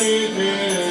Krishna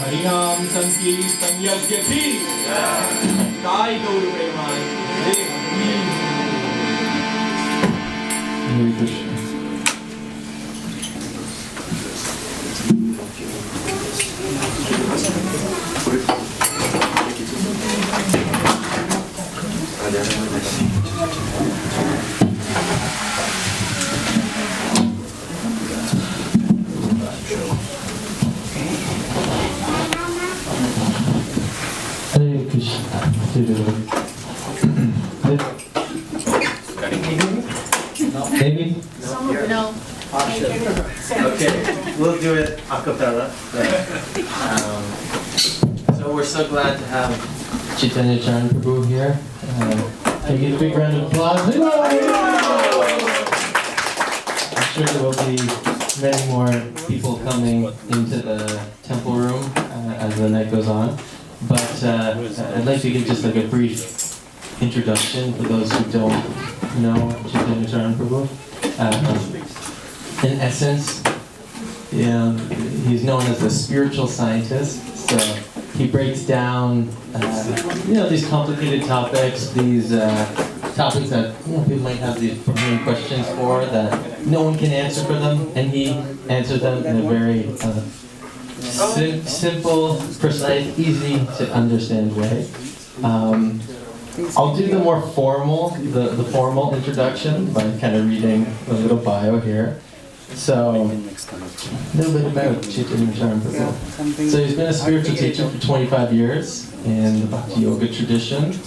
हरिनाम संकीर्तन यज्ञ की काय गौर प्रेमान हरे Krishna. Maybe? No. Okay, we'll do it a cappella. So we're so glad to have Chaitanya Charan Prabu here. Can you give a big round of applause? I'm sure there will be many more people coming into the temple room as the night goes on. But I'd like to give just like a brief introduction for those who don't know Chaitanya Charan Prabu. In essence, he's known as a spiritual scientist. So he breaks down, these complicated topics, these topics that people might have these burning questions for that no one can answer for them, and he answers them in a very simple, precise, easy to understand way. I'll do the more formal, the formal introduction by kind of reading a little bio here. So, a little bit about Chaitanya Charan Prabu. So he's been a spiritual teacher for 25 years in the Bhakti Yoga tradition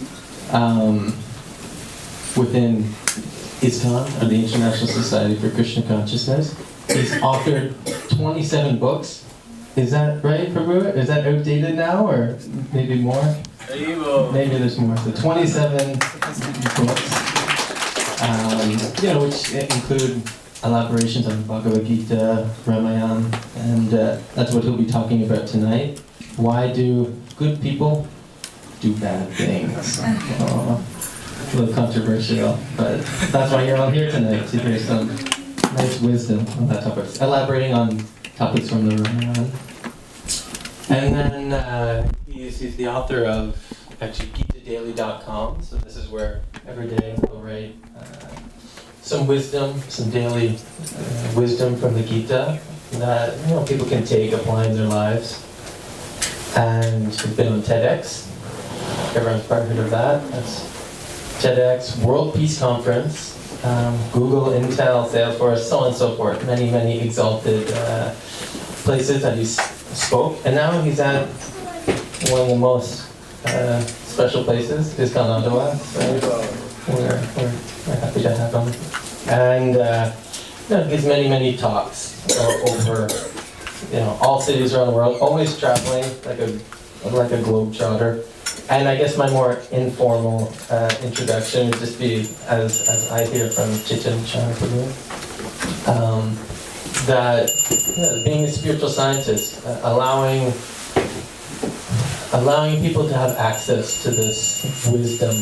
within ISKCON, or the International Society for Krishna Consciousness. He's authored 27 books. Is that right, Prabhu? Is that outdated now, or maybe more? Maybe there's more. So 27 books, which include elaborations on the Bhagavad Gita, Ramayana, and that's what he'll be talking about tonight. Why do good people do bad things? A little controversial, but that's why you're all here tonight, to hear some nice wisdom on that topic, elaborating on topics from the Ramayana. And then he's the author of actually GitaDaily.com, so this is where every day he'll write some wisdom, some daily wisdom from the Gita that people can take, apply in their lives. And he's been on TEDx. Everyone's probably heard of that. That's TEDx, World Peace Conference, Google, Intel, Salesforce, so on and so forth. Many, many exalted places that he's spoke. And now he's at one of the most special places, ISKCON Ottawa. So we're happy to have him. And gives many, many talks over all cities around the world, always traveling like a globetrotter. And I guess my more informal introduction would just be, as I hear from Chaitanya Charan Prabu, that being a spiritual scientist, allowing people to have access to this wisdom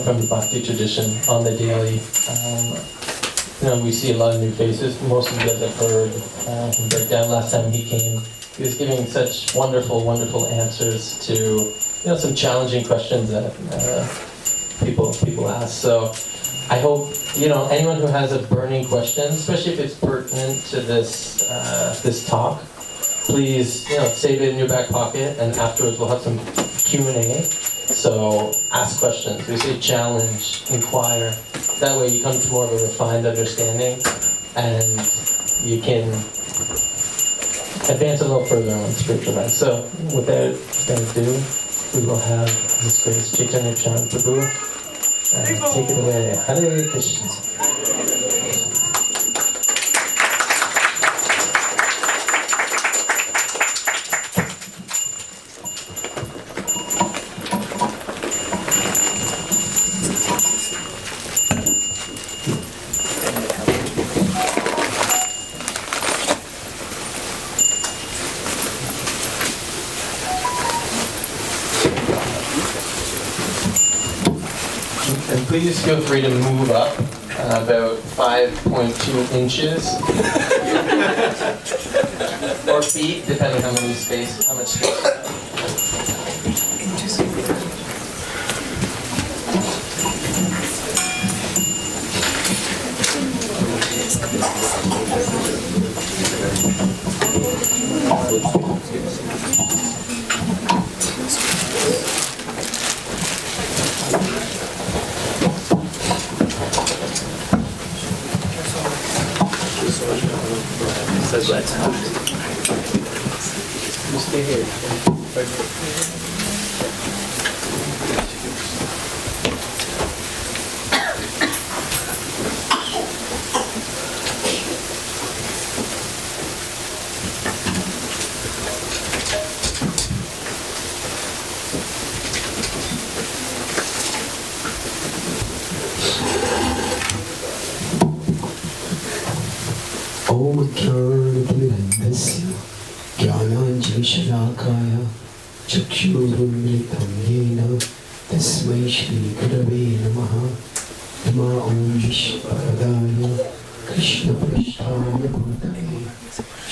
from the Bhakti tradition on the daily. We see a lot of new faces. Most of you guys have heard him break down. Last time he came, he was giving such wonderful, wonderful answers to some challenging questions that people ask. So I hope, anyone who has a burning question, especially if it's pertinent to this talk, please, save it in your back pocket, and afterwards we'll have some Q&A. So ask questions. We say challenge, inquire. That way you come to more of a refined understanding, and you can advance a little further on spiritual life. So without further ado, we will have His Grace Chaitanya Charan Prabu. Take it away. Hare Krishna. And please feel free to move up about 5.2 inches or feet, depending how much space you have. So glad to have you. Stay here. ओम ज्ञानतिमिरन्धस्य ज्ञानाञ्जनशलाकाय चक्षुरुन्मिलितं येन तस्मै श्रीगुरवे नमः। नमो ॐ विश्वपदाय कृष्णपृष्ठाय भूतले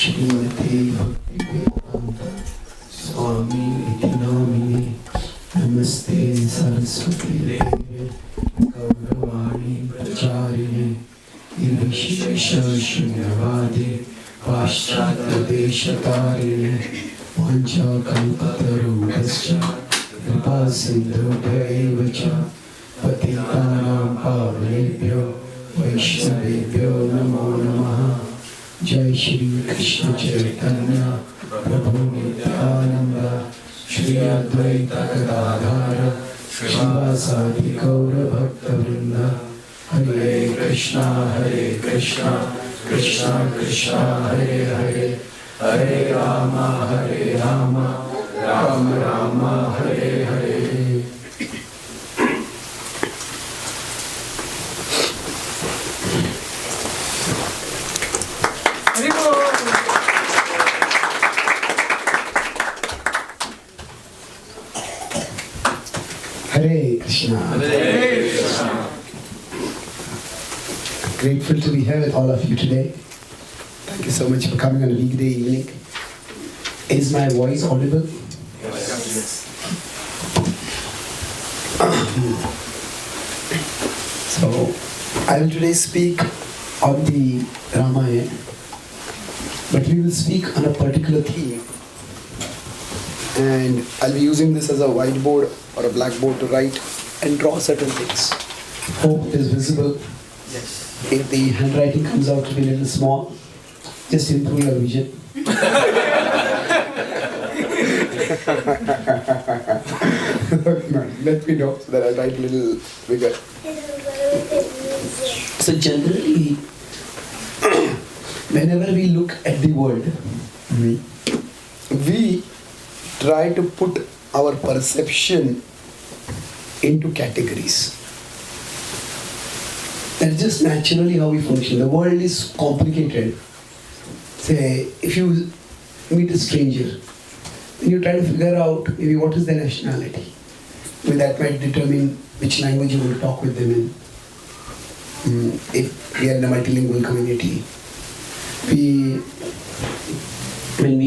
श्रीमते भक्तिवेदान्त स्वामी इति नामिने। नमस्ते सरस्वती देवे गौरवाणी प्रचारिणे निर्विशेषशून्यवादे पाश्चात्यदेशतारिणे वाञ्छाकल्पतरुभ्यश्च कृपासिन्धुभ्यैव च पतितानां पावनेभ्यो वैष्णवेभ्यो नमो नमः। जय श्री कृष्ण चैतन्य प्रभु नित्यानंद श्री अद्वैत गदाधर श्रीवासादि गौर भक्तवृंद। हरे कृष्णा कृष्णा कृष्णा हरे हरे, हरे राम राम राम हरे हरे। हरे Krishna. Grateful to be here with all of you today. Thank you so much for coming on a weekday evening. Is my voice audible? Yes. So, I will today speak on the Ramayana, but we will speak on a particular theme. And I'll be using this as a whiteboard or a blackboard to write and draw certain things. Hope it is visible. Yes. If the handwriting comes out to be a little small, just improve your vision. Let me know so that I write a little bigger. So generally, whenever we look at the world, we try to put our perception into categories. That's just naturally how we function. The world is complicated. Say, if you meet a stranger, and you try to figure out maybe what is their nationality, well, that might determine which language you will talk with them in. If we are in a multilingual community, when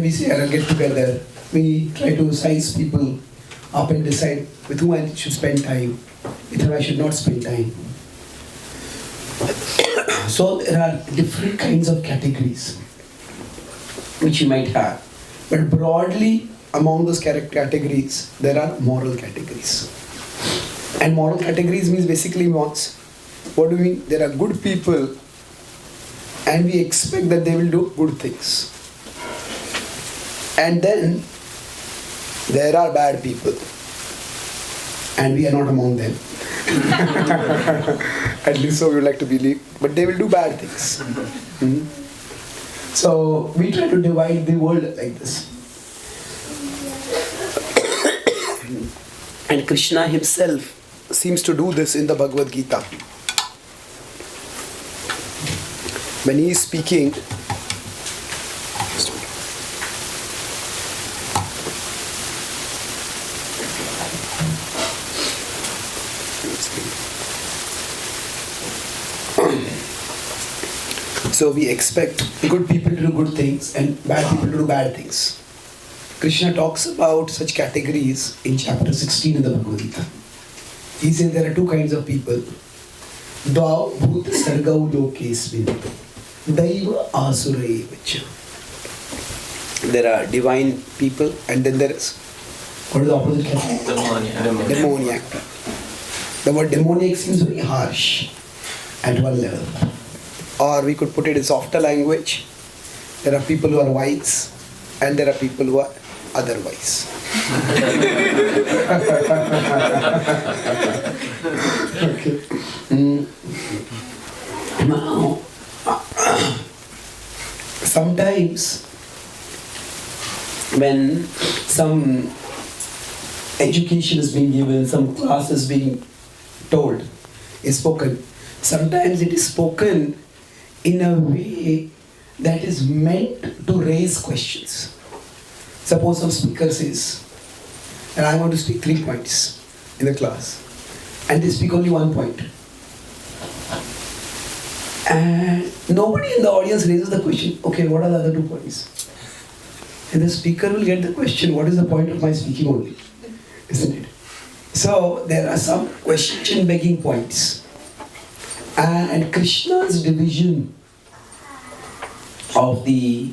we say I'll get together, we try to size people up and decide with whom I should spend time. with whom I should not spend time. So there are different kinds of categories which you might have. But broadly, among those categories, there are moral categories. And moral categories means basically what do we mean? There are good people and we expect that they will do good things. And then there are bad people and we are not among them. At least so we would like to believe. But they will do bad things. Mm-hmm. So we try to divide the world like this. And Krishna himself seems to do this in the Bhagavad Gita. When he is speaking, so we expect good people to do good things and bad people to do bad things. Krishna talks about such categories in chapter 16 in the Bhagavad Gita. He says there are two kinds of people. Dvau bhut sargau lokesmin daiva asura vacha. There are divine people and then there is, what is the opposite category? Demoniac. The word demoniac seems very harsh at one level. Or we could put it in softer language. There are people who are wise and there are people who are otherwise. Okay. Now, sometimes when some education is being given, some class is being told, is spoken, sometimes it is spoken in a way that is meant to raise questions. Suppose some speaker says, and I want to speak 3 points in the class, and they speak only 1 point. And nobody in the audience raises the question, okay, what are the other 2 points? And the speaker will get the question, what is the point of my speaking only? Isn't it? So there are some question-begging points. And Krishna's division of the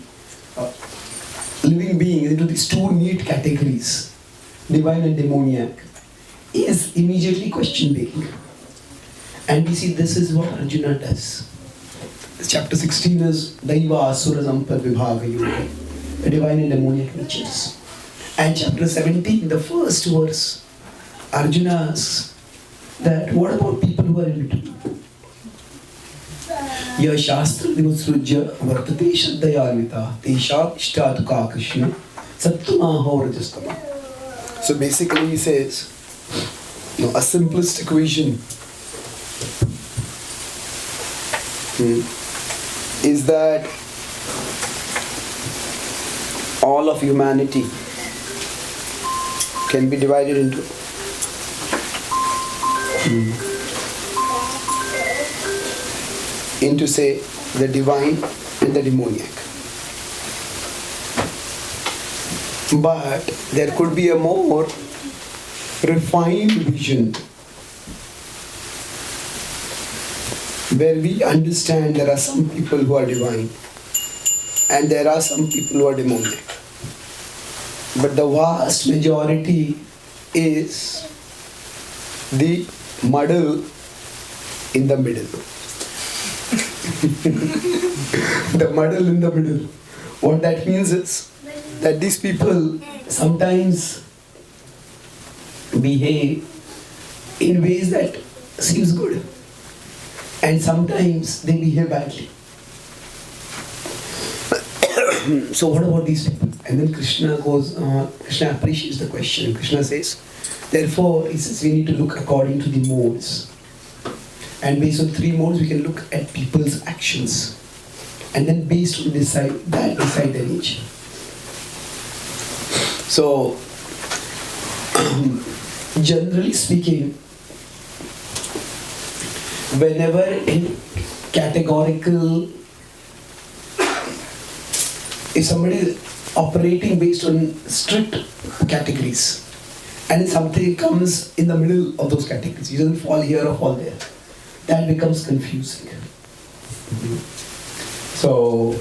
living beings into these 2 neat categories, divine and demoniac, is immediately question-begging. And we see this is what Arjuna does. Chapter 16 is Daiva Asura Sampar Vibhaga Yoga, the divine and demoniac natures. And chapter 17, the first verse, Arjuna asks that what about people who are in between? Ya Shastra Vinusrujya Vartate Shaddayarvita Tesha Ishtatuka Krishna Sattamaho Rajastama. So basically he says, a simplistic vision is that all of humanity can be divided into say the divine and the demoniac. But there could be a more refined vision where we understand there are some people who are divine and there are some people who are demoniac. But the vast majority is the muddle in the middle. The muddle in the middle. What that means is that these people sometimes behave in ways that seems good, and sometimes they behave badly. So what about these people? And then Krishna appreciates the question. Krishna says, therefore, he says we need to look according to the modes. And based on 3 modes, we can look at people's actions. And then based on decide their nature. So, generally speaking, whenever in categorical, if somebody is operating based on strict categories and if something comes in the middle of those categories, he doesn't fall here or fall there, that becomes confusing. So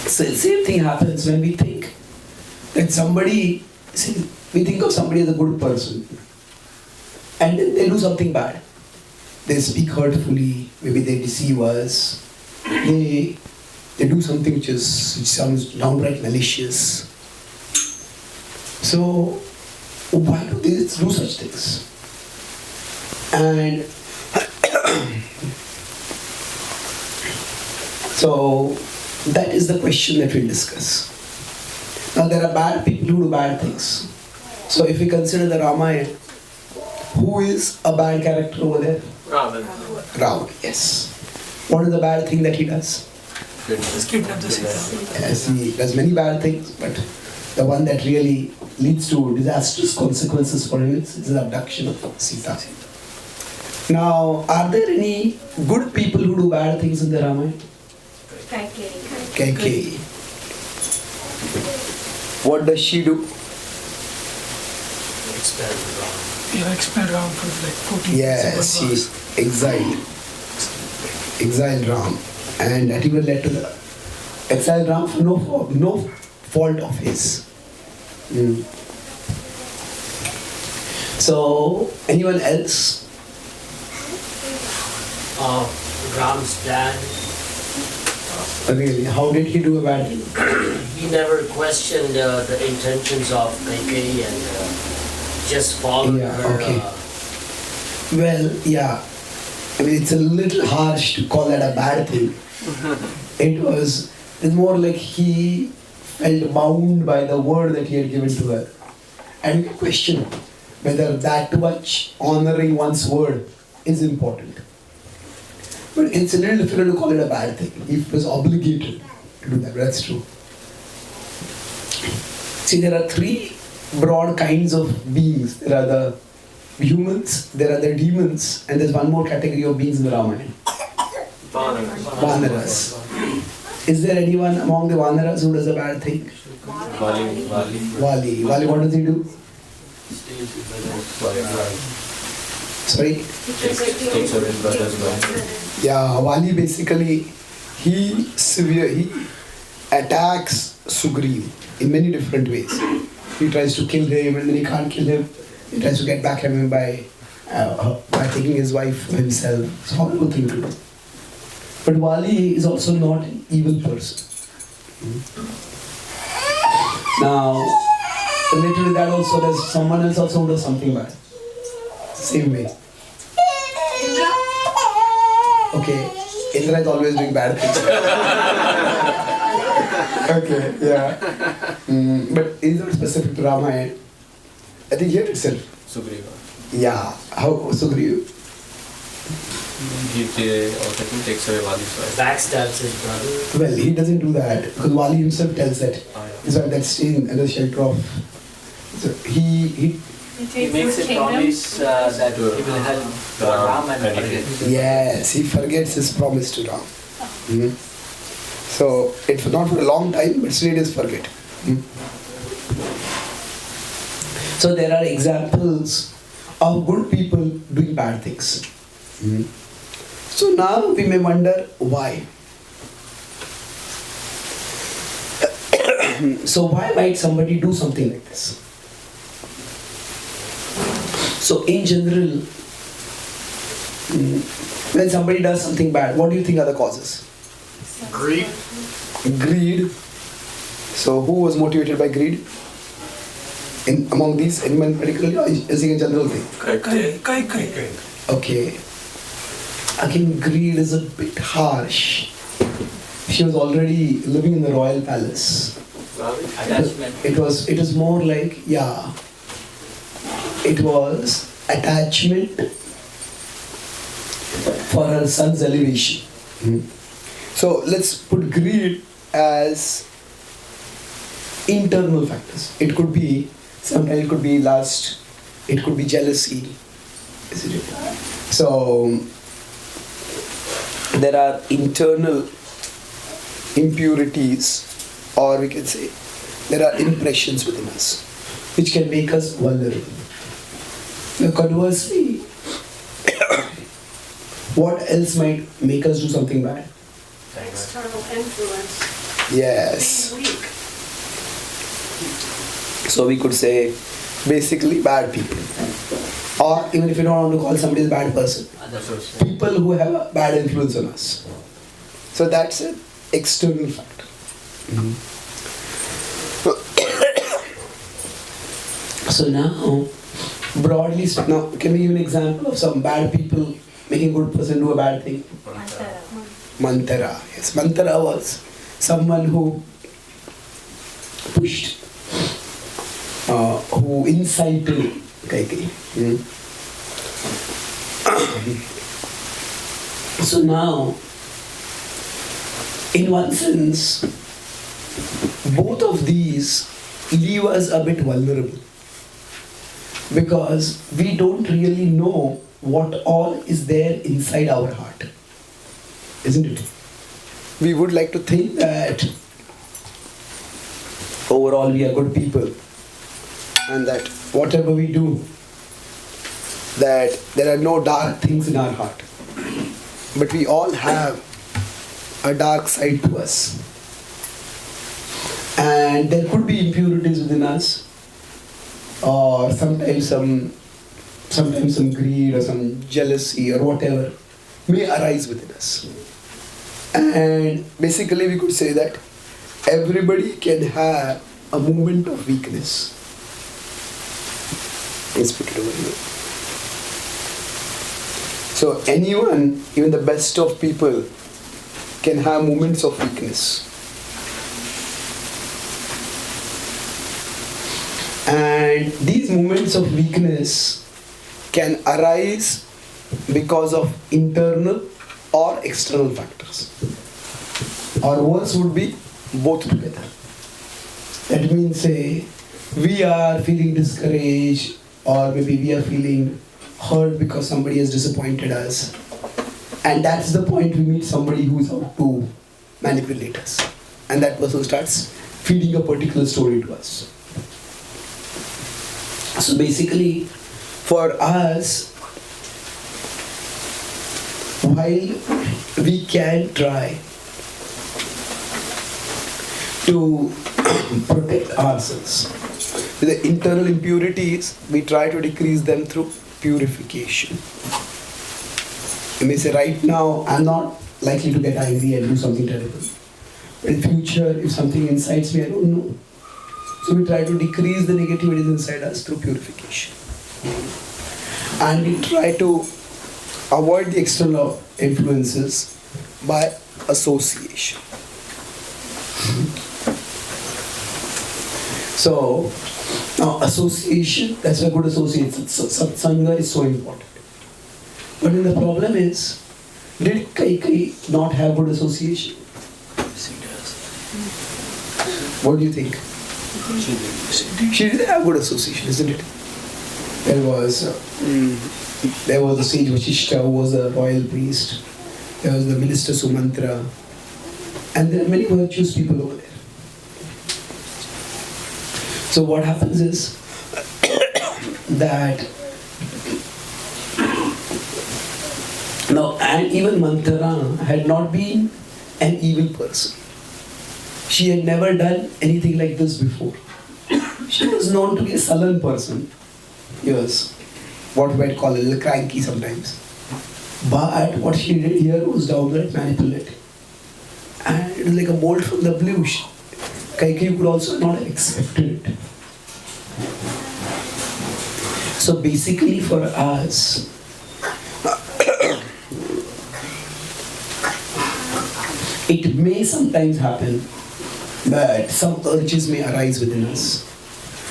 same thing happens when we think that somebody, we think of somebody as a good person, and then they do something bad. They speak hurtfully, maybe they deceive us, they do something which sounds downright malicious. So why do they do such things? And so that is the question that we'll discuss. Now there are bad people who do bad things. So if we consider the Ramayana, who is a bad character over there? Ravana, yes. What is the bad thing that he does? Just kidnap the Sita. Yes, he does many bad things, but the one that really leads to disastrous consequences for him is the abduction of Sita. Now, are there any good people who do bad things in the Ramayana? Kaikeyi. What does she do? Expelled Ram for like 14 Yes, she exiled Ram, and that even led to the exiled Ram for no fault of his. So, anyone else? Ram's dad, Really, how did he do a bad thing? he never questioned the intentions of Kaikeyi and just followed Yeah, her. okay. Well, yeah. I mean, it's a little harsh to call that a bad thing. It's more like he felt bound by the word that he had given to her. And we question whether that much honoring one's word is important. But it's a little difficult to call it a bad thing if it was obligated to do that. That's true. See, there are three broad kinds of beings. There are the humans, there are the demons, and there's one more category of beings in the Ramayana. Vanaras. Is there anyone among the Vanaras who does a bad thing? Vali. Vali, what does he do? Sorry? Yeah, Vali basically, he attacks Sugriv in many different ways. He tries to kill him, and then he can't kill him. He tries to get back at him by taking his wife for himself. It's a horrible thing to do. But Vali is also not an evil person. Now, related to that also, there's someone else also who does something bad. Same way. Okay, Indra is always doing bad things. Okay, yeah. But is not specific to Ramayana. I think here itself. Sugriva. Yeah. How Sugriva? He takes away Vali's wife. Backstabs his brother. Well, he doesn't do that because Vali himself tells that. His wife that's staying under the shelter of. So he makes a promise that he will help Ram and forget. Yes, he forgets his promise to Ram. So it's not for a long time, but still it is forget. So there are examples of good people doing bad things. So now we may wonder why. So why might somebody do something like this? So in general, when somebody does something bad, what do you think are the causes? Greed. Greed. So who was motivated by greed? Among these, anyone particularly, or is it a general thing? Kaikeyi. Okay. Again, greed is a bit harsh. She was already living in the royal palace. Attachment. It was more like, yeah. It was attachment for her son's elevation. So let's put greed as internal factors. It could be, sometimes it could be lust, it could be jealousy. Isn't it? So there are internal impurities, or we can say there are impressions within us. which can make us vulnerable. Now conversely, what else might make us do something bad? External influence. Yes. Being weak. So we could say basically bad people. Or even if you don't want to call somebody a bad person, people who have a bad influence on us. So that's an external factor. So now, broadly, now can we give an example of some bad people making a good person do a bad thing? Mantara. Yes, Mantara was someone who pushed, who incited Kaikeyi. So now, in one sense, both of these leave us a bit vulnerable because we don't really know what all is there inside our heart, isn't it? We would like to think that overall we are good people and that whatever we do, that there are no dark things in our heart. But we all have a dark side to us. And there could be impurities within us, or sometimes some greed or some jealousy or whatever may arise within us. And basically we could say that everybody can have a moment of weakness. Let's put it over here. So anyone, even the best of people, can have moments of weakness. And these moments of weakness can arise because of internal or external factors. Or worse would be both together. That means, say, we are feeling discouraged, or maybe we are feeling hurt because somebody has disappointed us. And that's the point we meet somebody who's out to manipulate us. And that person starts feeding a particular story to us. So basically, for us, while we can try to protect ourselves, the internal impurities, we try to decrease them through purification. You may say, right now, I'm not likely to get angry and do something terrible. But in future, if something incites me, I don't know. So we try to decrease the negativities inside us through purification. And we try to avoid the external influences by association. So, now association, that's why good associates. Satsanga is so important. But then the problem is, did Kaikeyi not have good association? Yes, he does. What do you think? She did have good association, isn't it? There was the sage Vashishta, who was a royal priest. There was the minister Sumantra. And there are many virtuous people over there. So what happens is that now, and even Manthara had not been an evil person. She had never done anything like this before. She was known to be a sullen person. Yes, what we might call a little cranky sometimes. But what she did here was downright manipulative. And it was like a bolt from the blue. Kaikeyi could also not have expected it. So basically for us, it may sometimes happen that some urges may arise within us.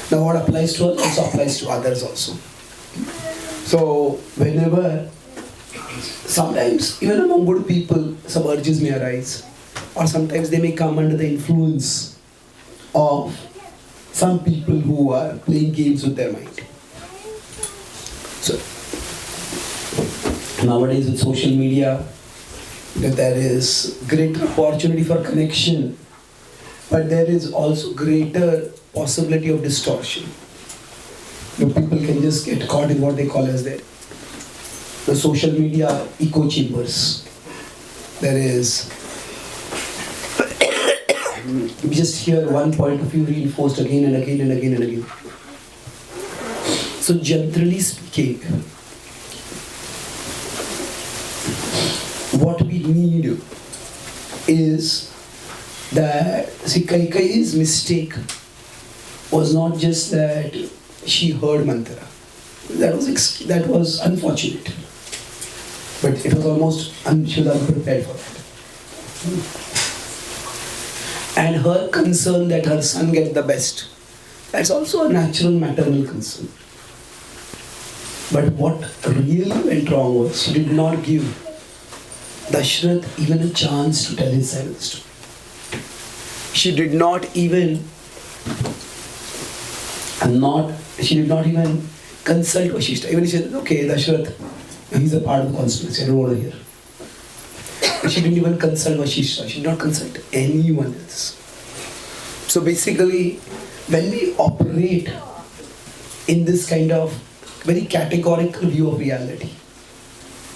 Now what applies to us also applies to others also. So whenever, sometimes even among good people, some urges may arise. Or sometimes they may come under the influence of some people who are playing games with their mind. So nowadays with social media, there is greater opportunity for connection, but there is also greater possibility of distortion. People can just get caught in what they call as the social media echo chambers. There is, we just hear one point of view reinforced again and again and again and again. So generally speaking, what we need is that, see, Kaikai's mistake was not just that she heard mantra. That was unfortunate. But it was almost, she was unprepared for that. And her concern that her son get the best, that's also a natural maternal concern. But what really went wrong was she did not give Dashrath even a chance to tell his side of the story. She did not even consult Vashishta. Even she said, okay, Dashrath, he's a part of the conspiracy, I don't want to hear. She didn't even consult Vashishta. She did not consult anyone else. So basically, when we operate in this kind of very categorical view of reality,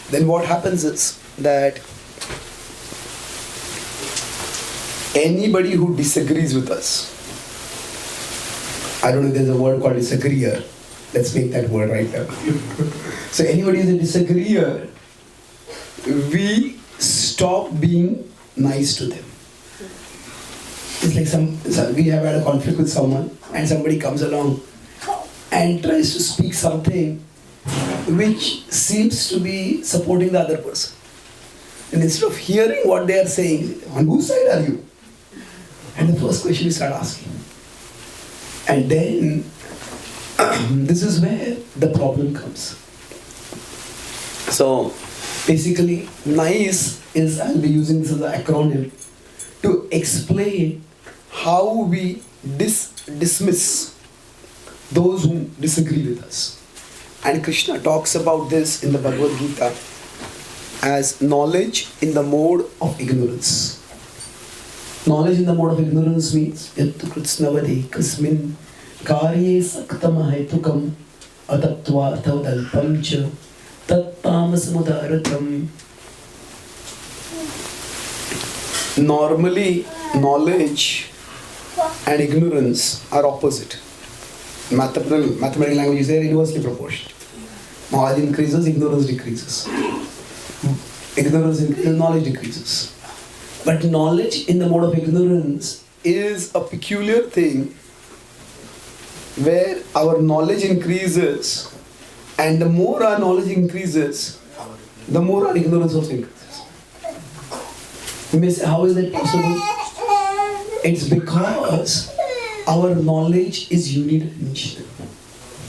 then what happens is that anybody who disagrees with us, I don't know if there's a word called disagreeer, let's make that word right now. So anybody who's a disagreeer, we stop being nice to them. It's like we have had a conflict with someone and somebody comes along and tries to speak something which seems to be supporting the other person. And instead of hearing what they are saying, on whose side are you? And the first question you start asking. And then, this is where the problem comes. So, basically, NICE is, I'll be using this as an acronym, to explain how we dismiss those who disagree with us. And Krishna talks about this in the Bhagavad Gita as knowledge in the mode of ignorance. Knowledge in the mode of ignorance means yattu kritsnavadi kasmin karye saktama haitukam atattva arthavadalpam cha tattamasamudaratam. Normally, knowledge and ignorance are opposite. Mathematical language is there inversely proportional. Knowledge increases, ignorance decreases. Ignorance increases, knowledge decreases. But knowledge in the mode of ignorance is a peculiar thing where our knowledge increases, and the more our knowledge increases, the more our ignorance also increases. You may say, how is that possible? It's because our knowledge is unidimensional.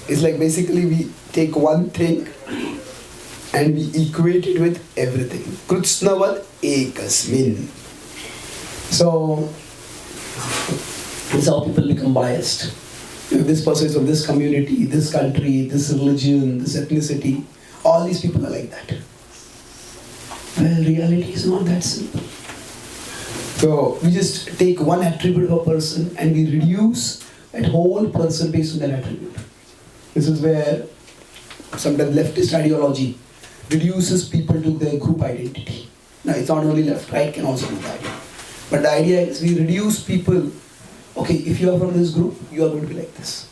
It's like basically we take one thing and we equate it with everything. Kritsnavad ekasmin. So, this is how people become biased. If this person is from this community, this country, this religion, this ethnicity, all these people are like that. Well, reality is not that simple. So, we just take one attribute of a person and we reduce that whole person based on that attribute. This is where sometimes leftist ideology reduces people to their group identity. Now, it's not only left, right can also do that. But the idea is we reduce people. Okay, if you are from this group, you are going to be like this.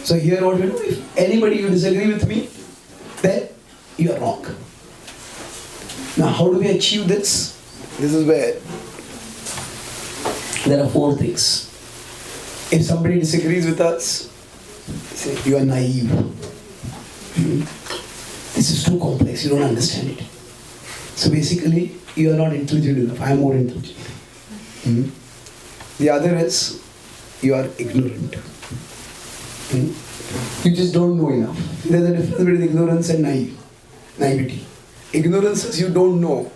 So here what we do, if anybody you disagree with me, then you are wrong. Now how do we achieve this? This is where there are four things. If somebody disagrees with us, say you are naive. This is too complex, you don't understand it. So basically, you are not intelligent enough, I am more intelligent. The other is, you are ignorant. You just don't know enough. There's a difference between ignorance and naivety. Ignorance is you don't know.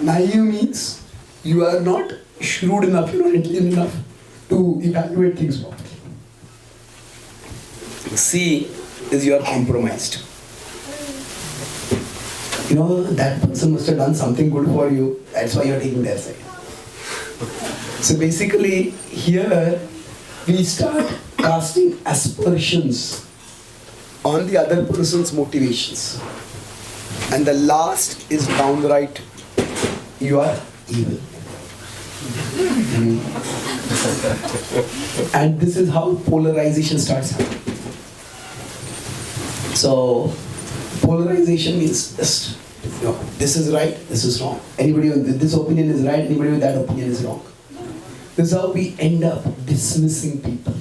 Naive means you are not shrewd enough, you are not intelligent enough to evaluate things properly. C is you are compromised. You know, that person must have done something good for you, that's why you are taking their side. So basically, here we start casting aspersions on the other person's motivations. And the last is downright, you are evil. And this is how polarization starts happening. So, polarization means just, this is right, this is wrong. Anybody with this opinion is right, anybody with that opinion is wrong. This is how we end up dismissing people.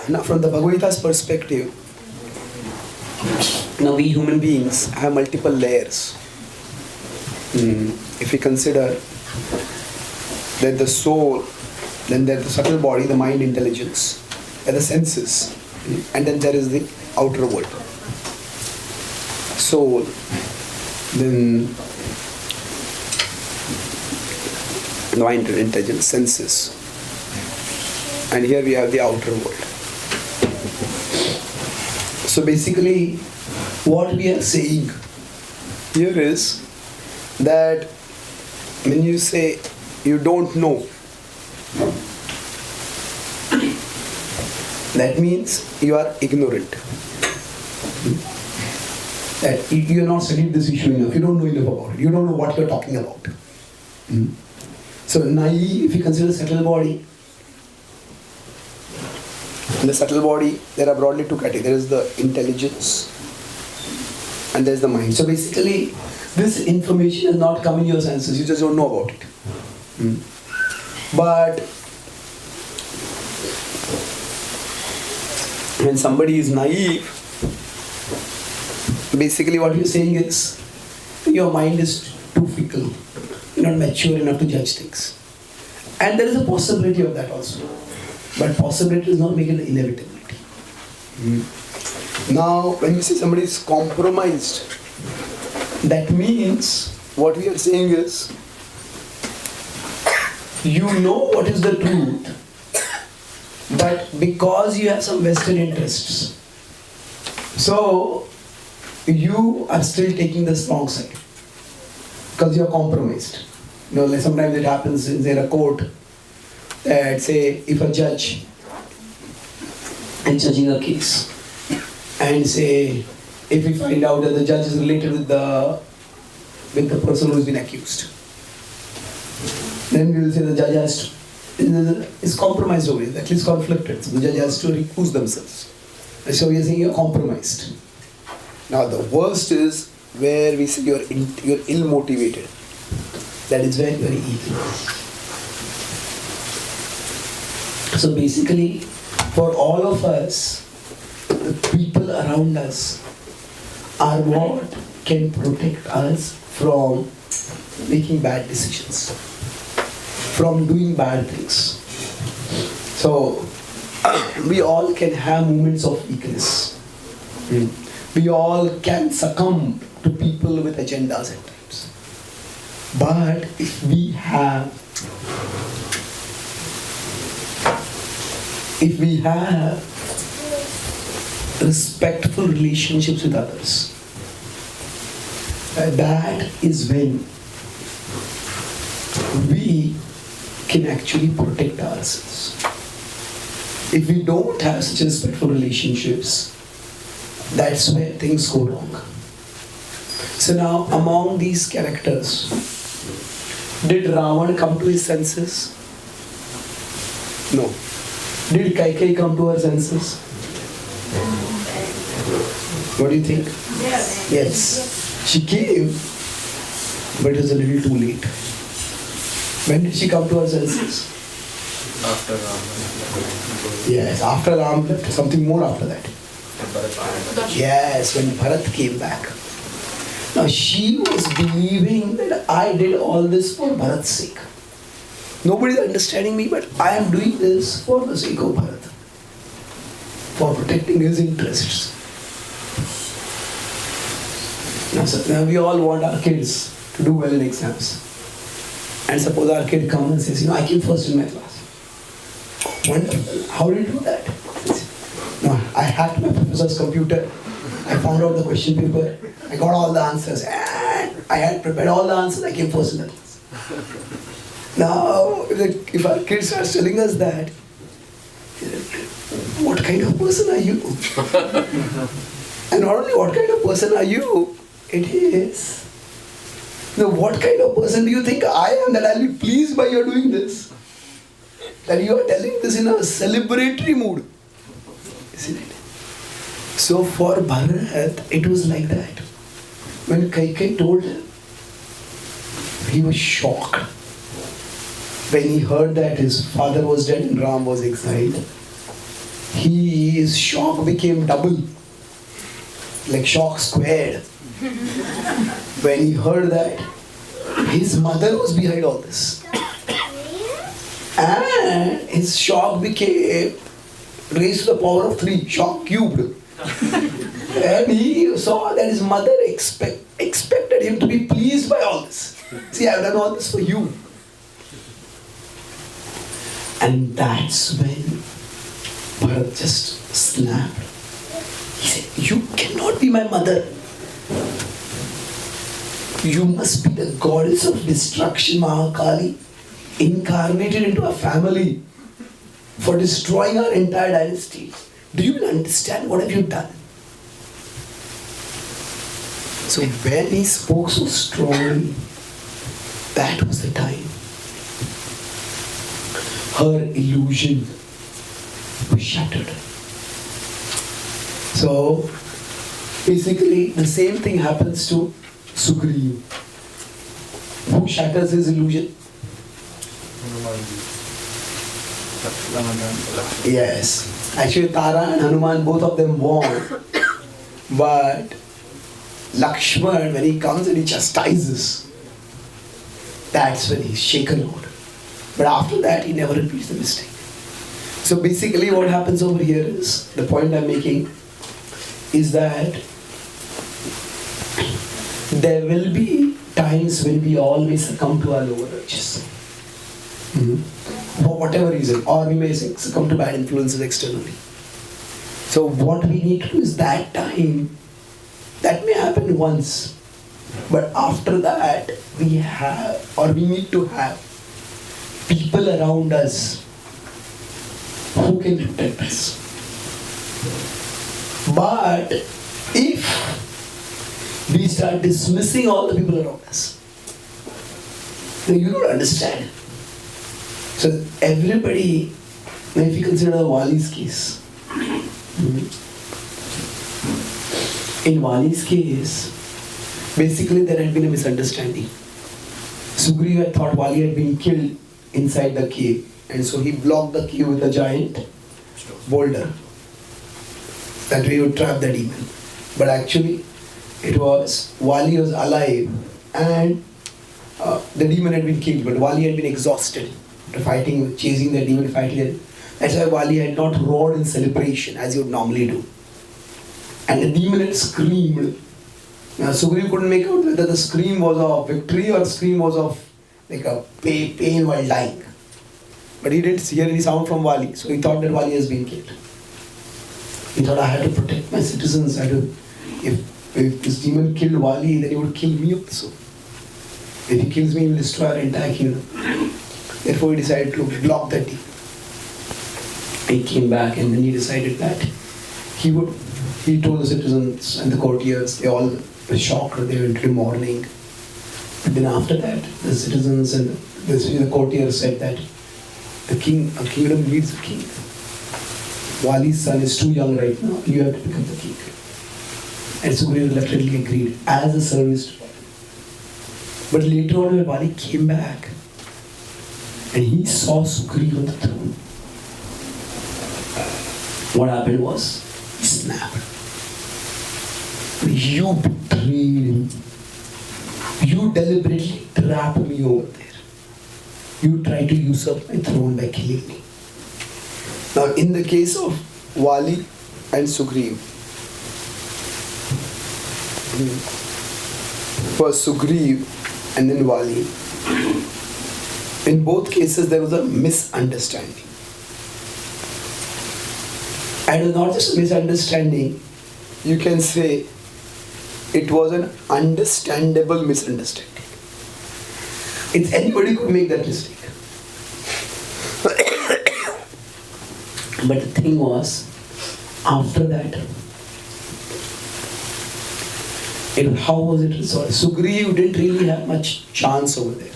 Now, from the Bhagavad Gita's perspective, now we human beings have multiple layers. If we consider that the soul, then there's the subtle body, the mind, intelligence, and the senses, and then there is the outer world. Soul, then the mind, intelligence, senses, and here we have the outer world. So basically, what we are saying here is that when you say you don't know, that means you are ignorant. That you have not studied this issue enough, you don't know enough about it, you don't know what you are talking about. So naive, if you consider subtle body, in the subtle body, there are broadly two categories. There is the intelligence and there is the mind. So basically, this information has not come in your senses, you just don't know about it. But when somebody is naive, basically what you're saying is, your mind is too fickle, you're not mature enough to judge things. And there is a possibility of that also. But possibility does not make it an inevitability. Now, when you say somebody is compromised, that means what we are saying is, you know what is the truth, but because you have some vested interests, so you are still taking the strong side because you are compromised. Like sometimes it happens in a court that, say, if a judge is judging a case and say, if we find out that the judge is related with the person who has been accused, then we will say the judge is compromised over it, at least conflicted. So the judge has to recuse themselves. And so we are saying you're compromised. Now the worst is where we say you're ill-motivated. That is very, very evil. So basically, for all of us, the people around us are what can protect us from making bad decisions, from doing bad things. So, we all can have moments of weakness. We all can succumb to people with agendas at times. But if we have respectful relationships with others, that is when we can actually protect ourselves. If we don't have such respectful relationships, that's where things go wrong. So now, among these characters, did Ravan come to his senses? No. Did Kaikeyi come to her senses? What do you think? Yes. Yes. She came, but it was a little too late. When did she come to her senses? After Ram. Yes, after Ram left, something more after that. Yes, when Bharat came back. Now she was believing that I did all this for Bharat's sake. Nobody is understanding me, but I am doing this for the sake of Bharat, for protecting his interests. Now we all want our kids to do well in exams. And suppose our kid comes and says, I came first in my class. Wonderful. How did you do that? No, I hacked my professor's computer. I found out the question paper. I got all the answers. And I had prepared all the answers. I came first in the class. Now, if our kid starts telling us that, what kind of person are you? And not only what kind of person are you, it is, now what kind of person do you think I am that I'll be pleased by your doing this? That you are telling this in a celebratory mood. Isn't it? So for Bharat, it was like that. When Kaikai told him, he was shocked. When he heard that his father was dead and Ram was exiled, his shock became double, like shock squared. When he heard that his mother was behind all this, and his shock became raised to the power of 3, shock cubed. And he saw that his mother expected him to be pleased by all this. See, I've done all this for you. And that's when Bharat just snapped. He said, you cannot be my mother. You must be the goddess of destruction, Mahakali, incarnated into a family for destroying our entire dynasty. Do you even understand what have you done? So when he spoke so strongly, that was the time. Her illusion was shattered. So basically the same thing happens to Sugriva. Who shatters his illusion? Yes. Actually Tara and Hanuman, both of them won. But Lakshman, when he comes and he chastises, that's when he's shaken out. But after that, he never repeats the mistake. So basically what happens over here is, the point I'm making is that there will be times when we always succumb to our lower urges. For whatever reason, or we may succumb to bad influences externally. So what we need to do is that time, that may happen once, but after that we need to have people around us who can protect us. But if we start dismissing all the people around us, then you don't understand. So everybody, if you consider Wali's case, in Wali's case, basically there had been a misunderstanding. Sugriva had thought Wali had been killed inside the cave, and so he blocked the cave with a giant boulder. That way he would trap the demon. But actually, it was Wali was alive and the demon had been killed, but Wali had been exhausted fighting, chasing the demon, fighting it. That's why Wali had not roared in celebration as he would normally do. And the demon had screamed. Now Sugriva couldn't make out whether the scream was of victory or scream was of like a pain while dying. But he didn't hear any sound from Wali, so he thought that Wali has been killed. He thought, I had to protect my citizens. If this demon killed Wali, then he would kill me also. If he kills me, he will destroy our entire kingdom. Therefore he decided to block that demon. He came back and then he decided that he told the citizens and the courtiers, they all were shocked, they went into mourning. But then after that, the citizens and the courtiers said that a kingdom needs a king. Wali's son is too young right now, you have to become the king. And Sugriva reluctantly agreed as a service to Wali. But later on when Wali came back and he saw Sugriva on the throne, what happened was, he snapped. You betrayed him. You deliberately trapped me over there. You tried to usurp my throne by killing me. Now in the case of Wali and Sugriva, first Sugriva and then Wali, in both cases there was a misunderstanding. And it was not just a misunderstanding, you can say it was an understandable misunderstanding. Anybody could make that mistake. But the thing was, After that, how was it resolved? Sugriv didn't really have much chance over there.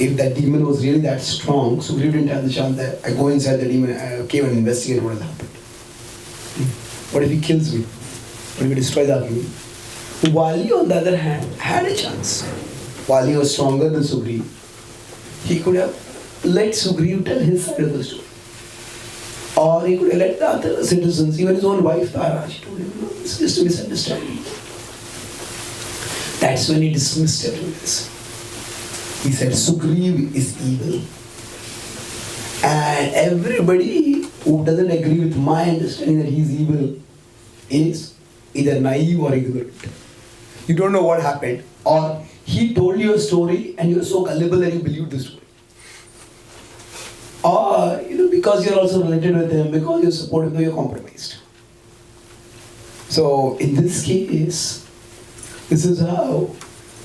If that demon was really that strong, Sugriv didn't have the chance that I go inside the demon, cave and investigate what has happened. What if he kills me? What if he destroys the Agni? Vali, on the other hand, had a chance. Vali was stronger than Sugriv. He could have let Sugriv tell his side of the story. Or he could have let the other citizens, even his own wife Tara, she told him, no, it's just a misunderstanding. That's when he dismissed everything. He said, Sugriv is evil. And everybody who doesn't agree with my understanding that he's evil is either naive or ignorant. You don't know what happened. Or he told you a story and you're so gullible that you believe the story. Or, because you're also related with him, because you support him, though you're compromised. So, in this case, this is how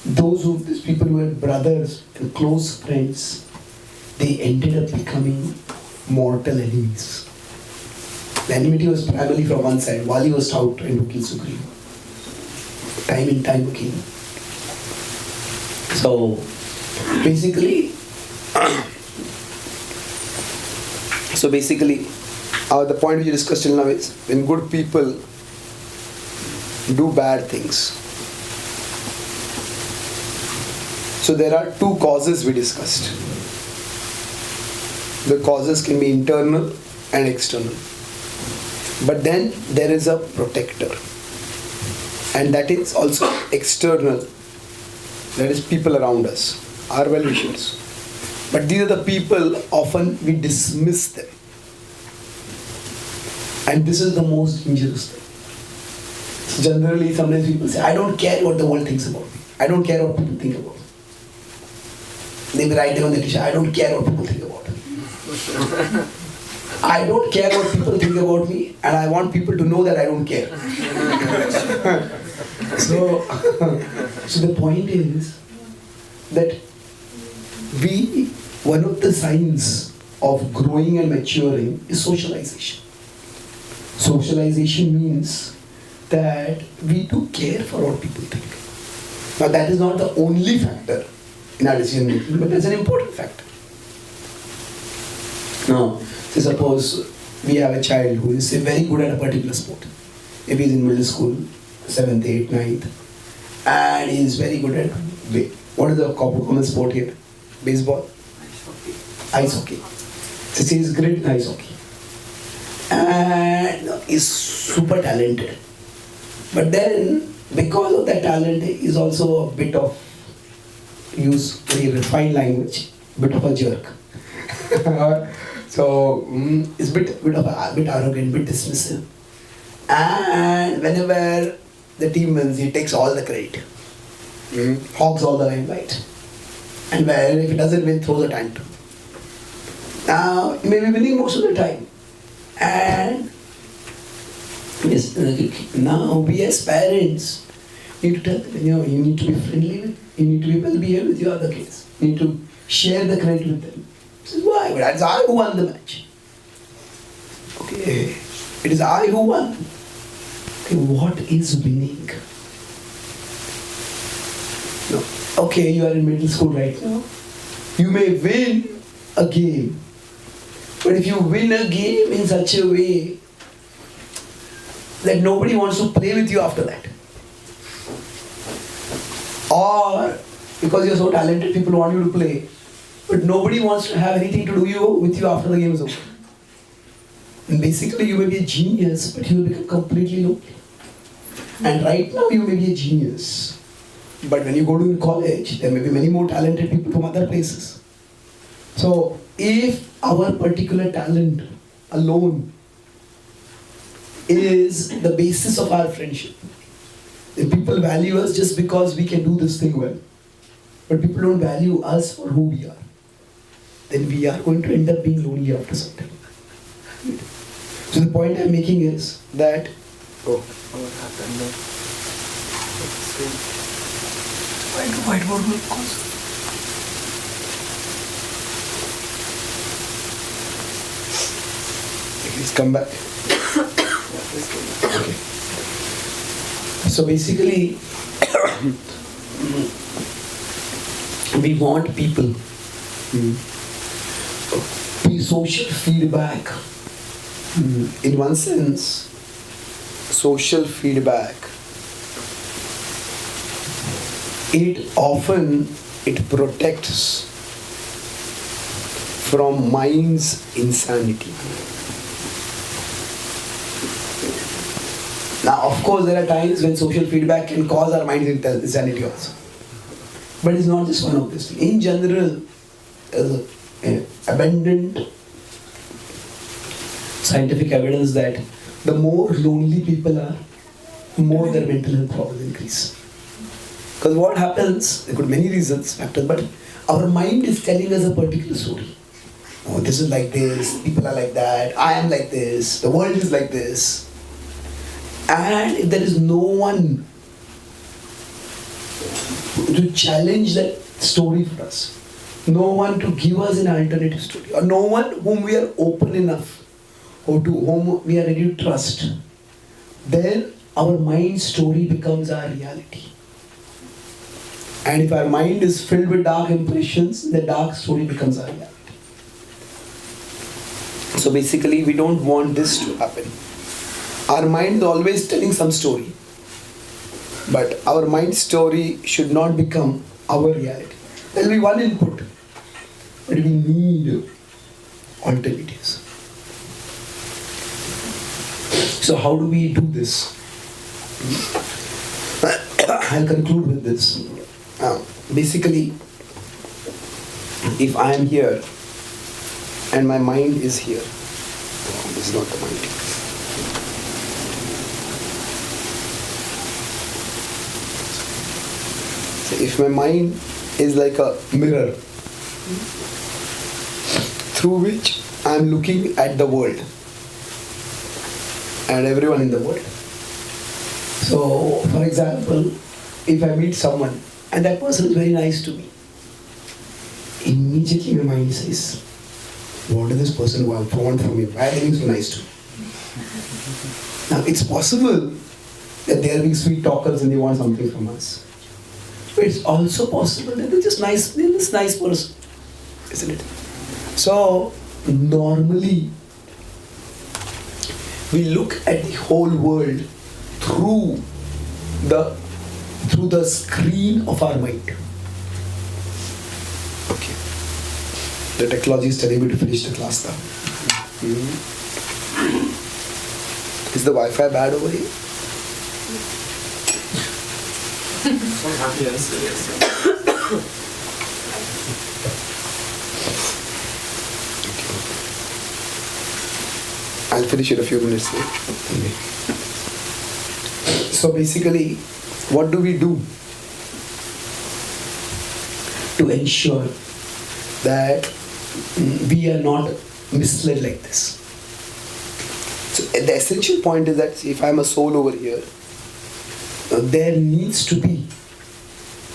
these people who were brothers and close friends, they ended up becoming mortal enemies. The enmity was primarily from one side. Vali was out trying to kill Sugriv. Time and time again. So, basically, the point which you discussed till now is when good people do bad things. So there are two causes we discussed. The causes can be internal and external. But then there is a protector. And that is also external. That is people around us, our well-wishers. But these are the people, often we dismiss them. And this is the most dangerous thing. So generally, sometimes people say, I don't care what the world thinks about me. I don't care what people think about me. They will write on the t-shirt, I don't care what people think about me. I don't care what people think about me, and I want people to know that I don't care. So the point is that one of the signs of growing and maturing is socialization. Socialization means that we do care for what people think. Now that is not the only factor in our decision making, but it's an important factor. Now, suppose we have a child who is very good at a particular sport. Maybe he's in middle school, 7th, 8th, 9th, and he is very good at what is the common sport here? Baseball? Ice hockey. So he is great in ice hockey. And is super talented. But then, because of that talent, he is also a bit of, use very refined language, bit of a jerk. So, it's a bit arrogant, bit dismissive. And whenever the team wins, he takes all the credit. Hogs all the limelight. And if he doesn't win, throws a tantrum. Now, he may be winning most of the time. And now we as parents need to tell them, you need to be friendly with, you need to be well behaved with your other kids. You need to share the credit with them. This is why? But it's I who won the match. Okay, it is I who won. Okay, what is winning? No. Okay, you are in middle school right now. You may win a game. But if you win a game in such a way that nobody wants to play with you after that, or because you're so talented, people want you to play, but nobody wants to have anything to do with you after the game is over. And basically, you may be a genius, but you will become completely lonely. And right now, you may be a genius, but when you go to college, there may be many more talented people from other places. So, if our particular talent alone is the basis of our friendship, if people value us just because we can do this thing well, but people don't value us for who we are, then we are going to end up being lonely after some time. So the point I'm making is that Whiteboard will cause. please come back. Okay. So basically, we want people. Social feedback. In one sense, social feedback, it protects from mind's insanity. Now, of course, there are times when social feedback can cause our mind's insanity also. But it's not just one of these things. In general, abundant scientific evidence that the more lonely people are, more their mental health problems increase. Because what happens, there could be many reasons, factors, but our mind is telling us a particular story. Oh, this is like this, people are like that, I am like this, the world is like this. And if there is no one to challenge that story for us, no one to give us an alternative story, or no one whom we are open enough, or to whom we are ready to trust, then our mind story becomes our reality. And if our mind is filled with dark impressions, the dark story becomes our reality. So basically, we don't want this to happen. Our mind is always telling some story, but our mind story should not become our reality. There will be one input, but we need alternatives. So how do we do this? I'll conclude with this. Basically, if I am here and my mind is here, this is not the mind. So if my mind is like a mirror through which I am looking at the world and everyone in the world. So, for example, if I meet someone and that person is very nice to me, immediately my mind says, what does this person want from me? Why are they being so nice to me? Now, it's possible that they are being sweet talkers and they want something from us. But it's also possible that they're just nice, they're this nice person, isn't it? So, normally, we look at the whole world through the screen of our mind. Okay. The technology is telling me to finish the class now. Is the Wi-Fi bad over here? Yes. I'll finish it a few minutes later. So basically, what do we do to ensure that we are not misled like this? So the essential point is that if I'm a soul over here, there needs to be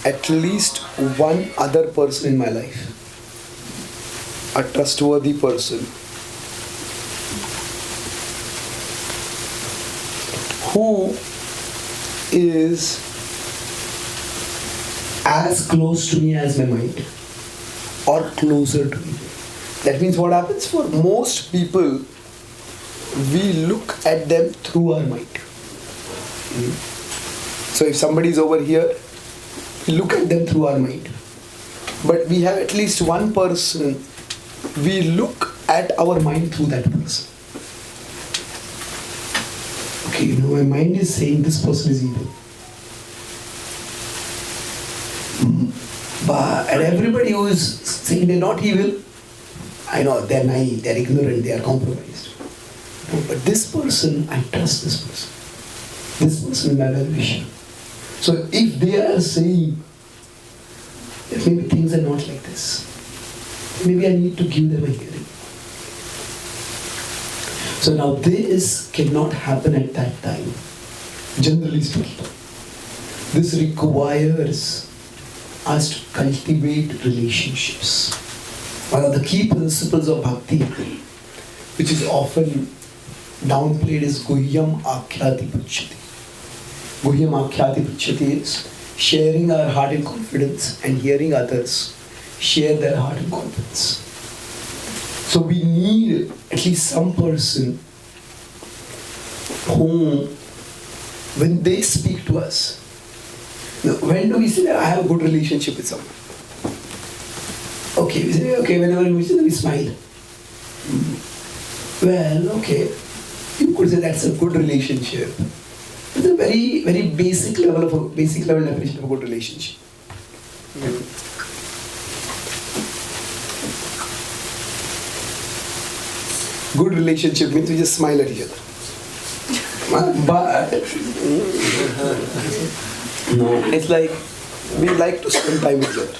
at least one other person in my life, a trustworthy person, who is as close to me as my mind or closer to me. That means what happens for most people, we look at them through our mind. So if somebody is over here, we look at them through our mind. But we have at least one person, we look at our mind through that person. Okay, my mind is saying this person is evil. And everybody who is saying they're not evil, I know they're naive, they're ignorant, they are compromised. But this person, I trust this person. This person is my well-wisher. So if they are saying that maybe things are not like this, maybe I need to give them a hearing. So now this cannot happen at that time, generally speaking. This requires us to cultivate relationships. One of the key principles of bhakti, which is often downplayed is Guhyam Akhyati Prachyati. Guhyam Akhyati Prachyati is sharing our heart in confidence and hearing others share their heart in confidence. So we need at least some person whom, when they speak to us, now, when do we say that I have a good relationship with someone? Okay, we say, okay, whenever we say that we smile. Well, okay, you could say that's a good relationship. It's a very, very basic level definition of a good relationship. Good relationship means we just smile at each other. But no, it's like we like to spend time with each other.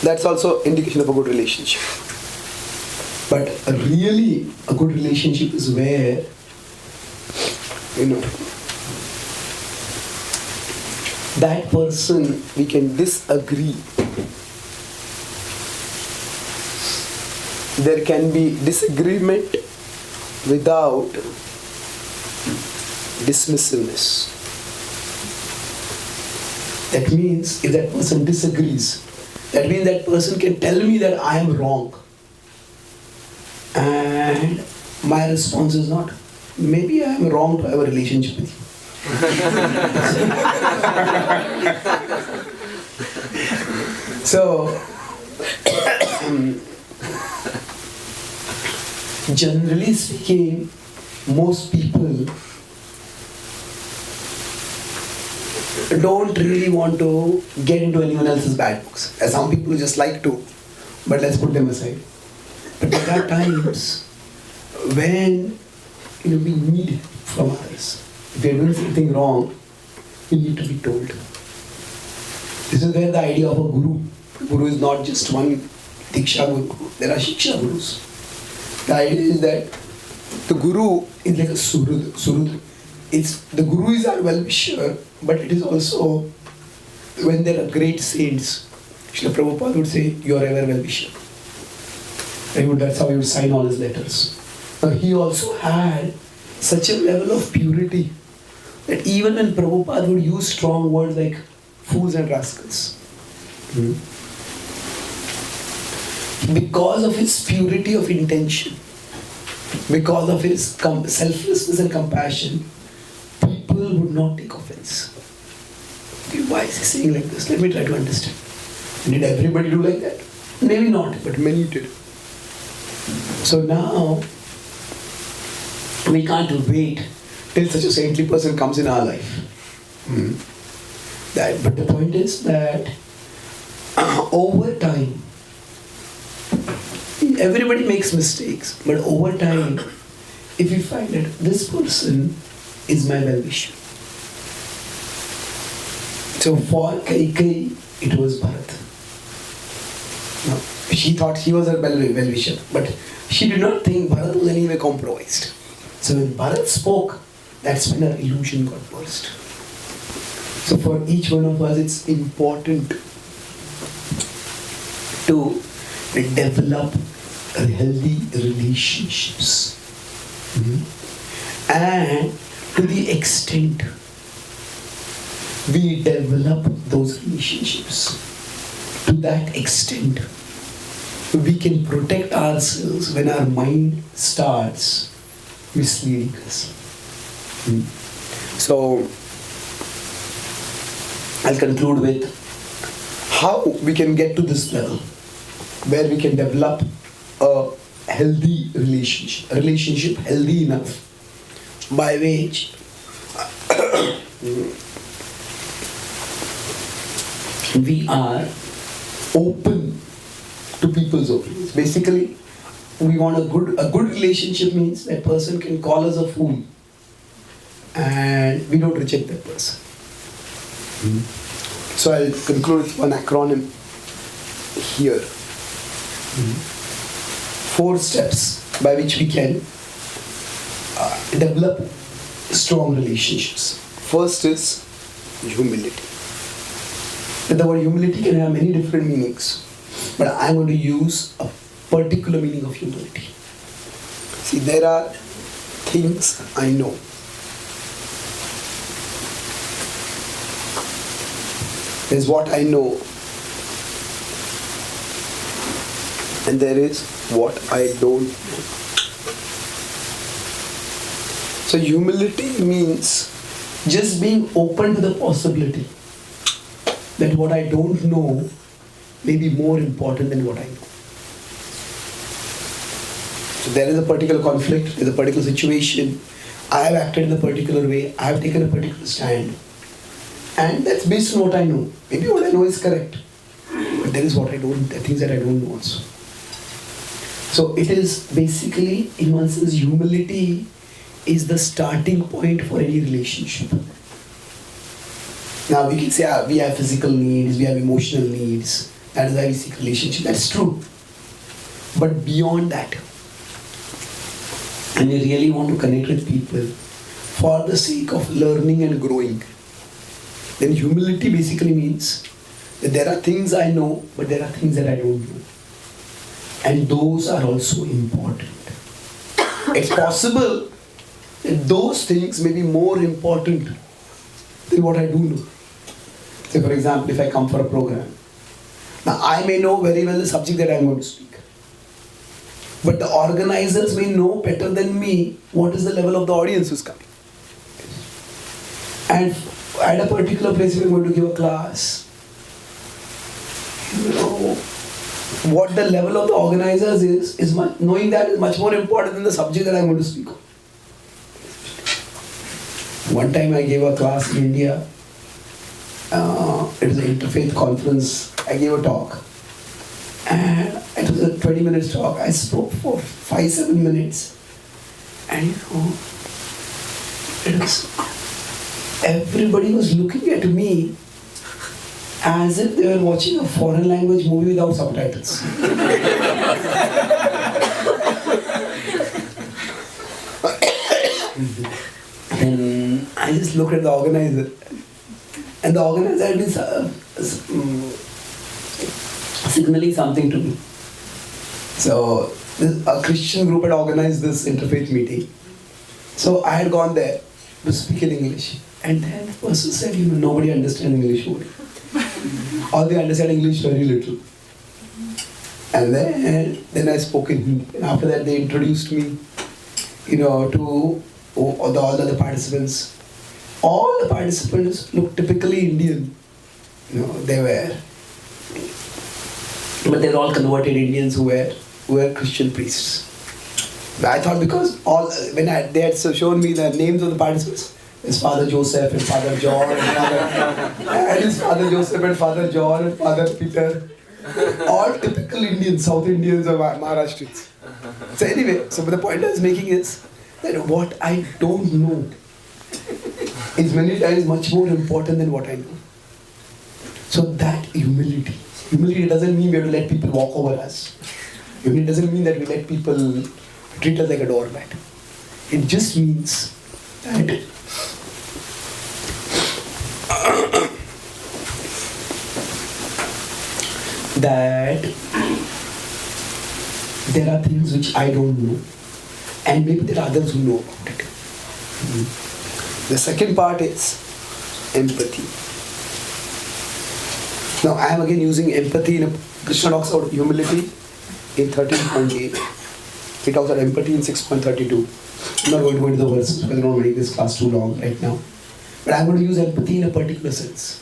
That's also indication of a good relationship. But really, a good relationship is where, that person we can disagree. There can be disagreement without dismissiveness. That means if that person disagrees, that means that person can tell me that I am wrong. And my response is not, maybe I am wrong to have a relationship with you. So, generally speaking, most people don't really want to get into anyone else's bad books. As some people just like to, but let's put them aside. But there are times when we need from others. If we are doing something wrong, we need to be told. This is where the idea of a guru. Guru is not just one Diksha Guru. There are Shiksha Gurus. The idea is that the Guru is like a Surudra. The Guru is our well-wisher, but it is also when there are great saints. Srila Prabhupada would say, you are ever well-wisher. That's how he would sign all his letters. Now, he also had such a level of purity that even when Prabhupada would use strong words like fools and rascals, because of his purity of intention, because of his selflessness and compassion, people would not take offense. Okay, why is he saying like this? Let me try to understand. Did everybody do like that? Maybe not, but many did. So now, we can't wait till such a saintly person comes in our life. But the point is that over time, everybody makes mistakes, but over time, if you find that this person is my well-wisher. So for Kaikai, it was Bharat. Now, she thought he was her well-wisher, but she did not think Bharat was anyway compromised. So when Bharat spoke, that's when her illusion got burst. So for each one of us, it's important to develop healthy relationships. And to the extent we develop those relationships, to that extent we can protect ourselves when our mind starts misleading us. So I'll conclude with how we can get to this level where we can develop a healthy relationship healthy enough by which we are open to people's opinions. Basically, we want a good relationship means that person can call us a fool and we don't reject that person. So I'll conclude with one acronym here. 4 steps by which we can develop strong relationships. First is humility. The word humility can have many different meanings, but I'm going to use particular meaning of humility. See, there are things I know. There's what I know, and there is what I don't know. So humility means just being open to the possibility that what I don't know may be more important than what I know. So there is a particular conflict, there is a particular situation, I have acted in a particular way, I have taken a particular stand. And that's based on what I know. Maybe what I know is correct, but there is what I don't, the things that I don't know also. So it is basically, in one sense, humility is the starting point for any relationship. Now we can say we have physical needs, we have emotional needs, that is why we seek relationship, that's true. But beyond that, and you really want to connect with people for the sake of learning and growing, then humility basically means that there are things I know, but there are things that I don't know. And those are also important. It's possible that those things may be more important than what I do know. Say for example, if I come for a program, now I may know very well the subject that I am going to speak. But the organizers may know better than me what is the level of the audience who's coming. And at a particular place, if I'm going to give a class, what the level of the organizers is knowing that is much more important than the subject that I'm going to speak on. One time I gave a class in India. It was an interfaith conference. I gave a talk. And it was a 20 minutes talk. I spoke for 5-7 minutes. And it was, everybody was looking at me as if they were watching a foreign language movie without subtitles. And I just looked at the organizer. And the organizer had been signaling something to me. So a Christian group had organized this interfaith meeting. So I had gone there to speak in English. And then the person said, nobody understands English word. Or they understand English very little. And then I spoke in Hindi. And after that they introduced me, to all the other participants. All the participants looked typically Indian. They were. But they were all converted Indians who were Christian priests. But I thought because they had shown me the names of the participants, his Father Joseph and Father John and his Father Joseph and Father John and Father Peter, all typical Indians, South Indians or Maharashtrians. So anyway, so the point I was making is that what I don't know is many times much more important than what I know. So that humility. Humility doesn't mean we have to let people walk over us. Humility doesn't mean that we let people treat us like a doormat. It just means that there are things which I don't know, and maybe there are others who know about it. The second part is empathy. Now I am again using empathy in Krishna talks about humility in 13.8. He talks about empathy in 6.32. I'm not going to go into the verses because I don't want to make this class too long right now. But I'm going to use empathy in a particular sense.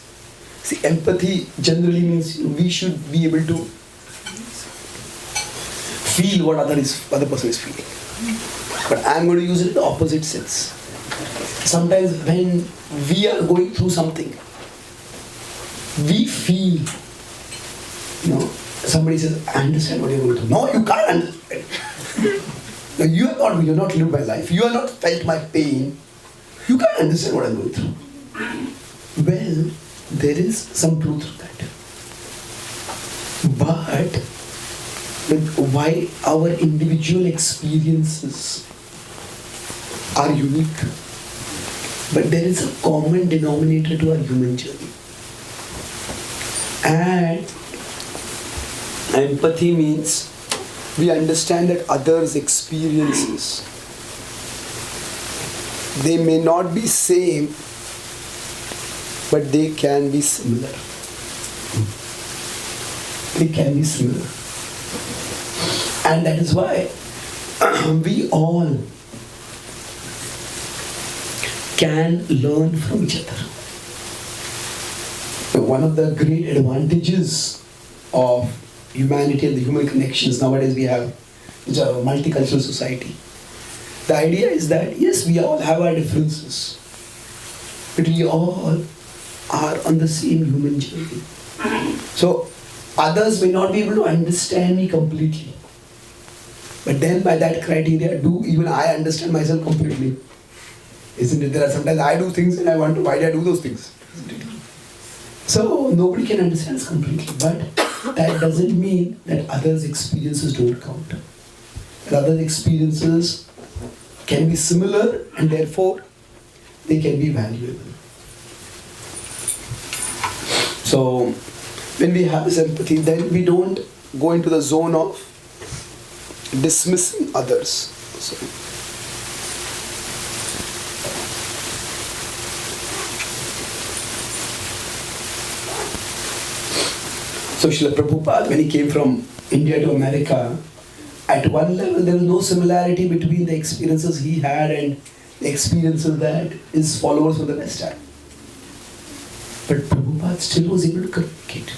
See, empathy generally means we should be able to feel what other person is feeling. But I'm going to use it in the opposite sense. Sometimes when we are going through something, we feel, somebody says, I understand what you're going through. No, you can't understand. No, you have not lived my life. You have not felt my pain. You can't understand what I'm going through. Well, there is some truth to that. But why our individual experiences are unique, but there is a common denominator to our human journey. And empathy means we understand that others' experiences, they may not be same, but they can be similar. They can be similar. And that is why we all can learn from each other. One of the great advantages of humanity and the human connections nowadays we have, which are a multicultural society. The idea is that yes, we all have our differences, but we all are on the same human journey. So others may not be able to understand me completely, but then by that criteria, do even I understand myself completely? Isn't it? There are sometimes I do things and I wonder why did I do those things? So nobody can understand us completely, but that doesn't mean that others' experiences don't count. That others' experiences can be similar and therefore they can be valuable. So when we have this empathy, then we don't go into the zone of dismissing others. So Srila Prabhupada, when he came from India to America, at one level there was no similarity between the experiences he had and the experiences that his followers from the West had. But Prabhupada still was able to communicate.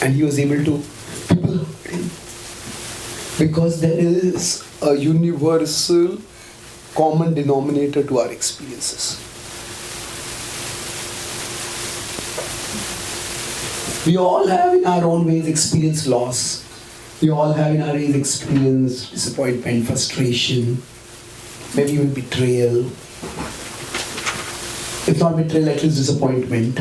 And he was able to, people heard him. Because there is a universal common denominator to our experiences. We all have in our own ways experienced loss. We all have in our ways experienced disappointment, frustration, maybe even betrayal. If not betrayal, at least disappointment.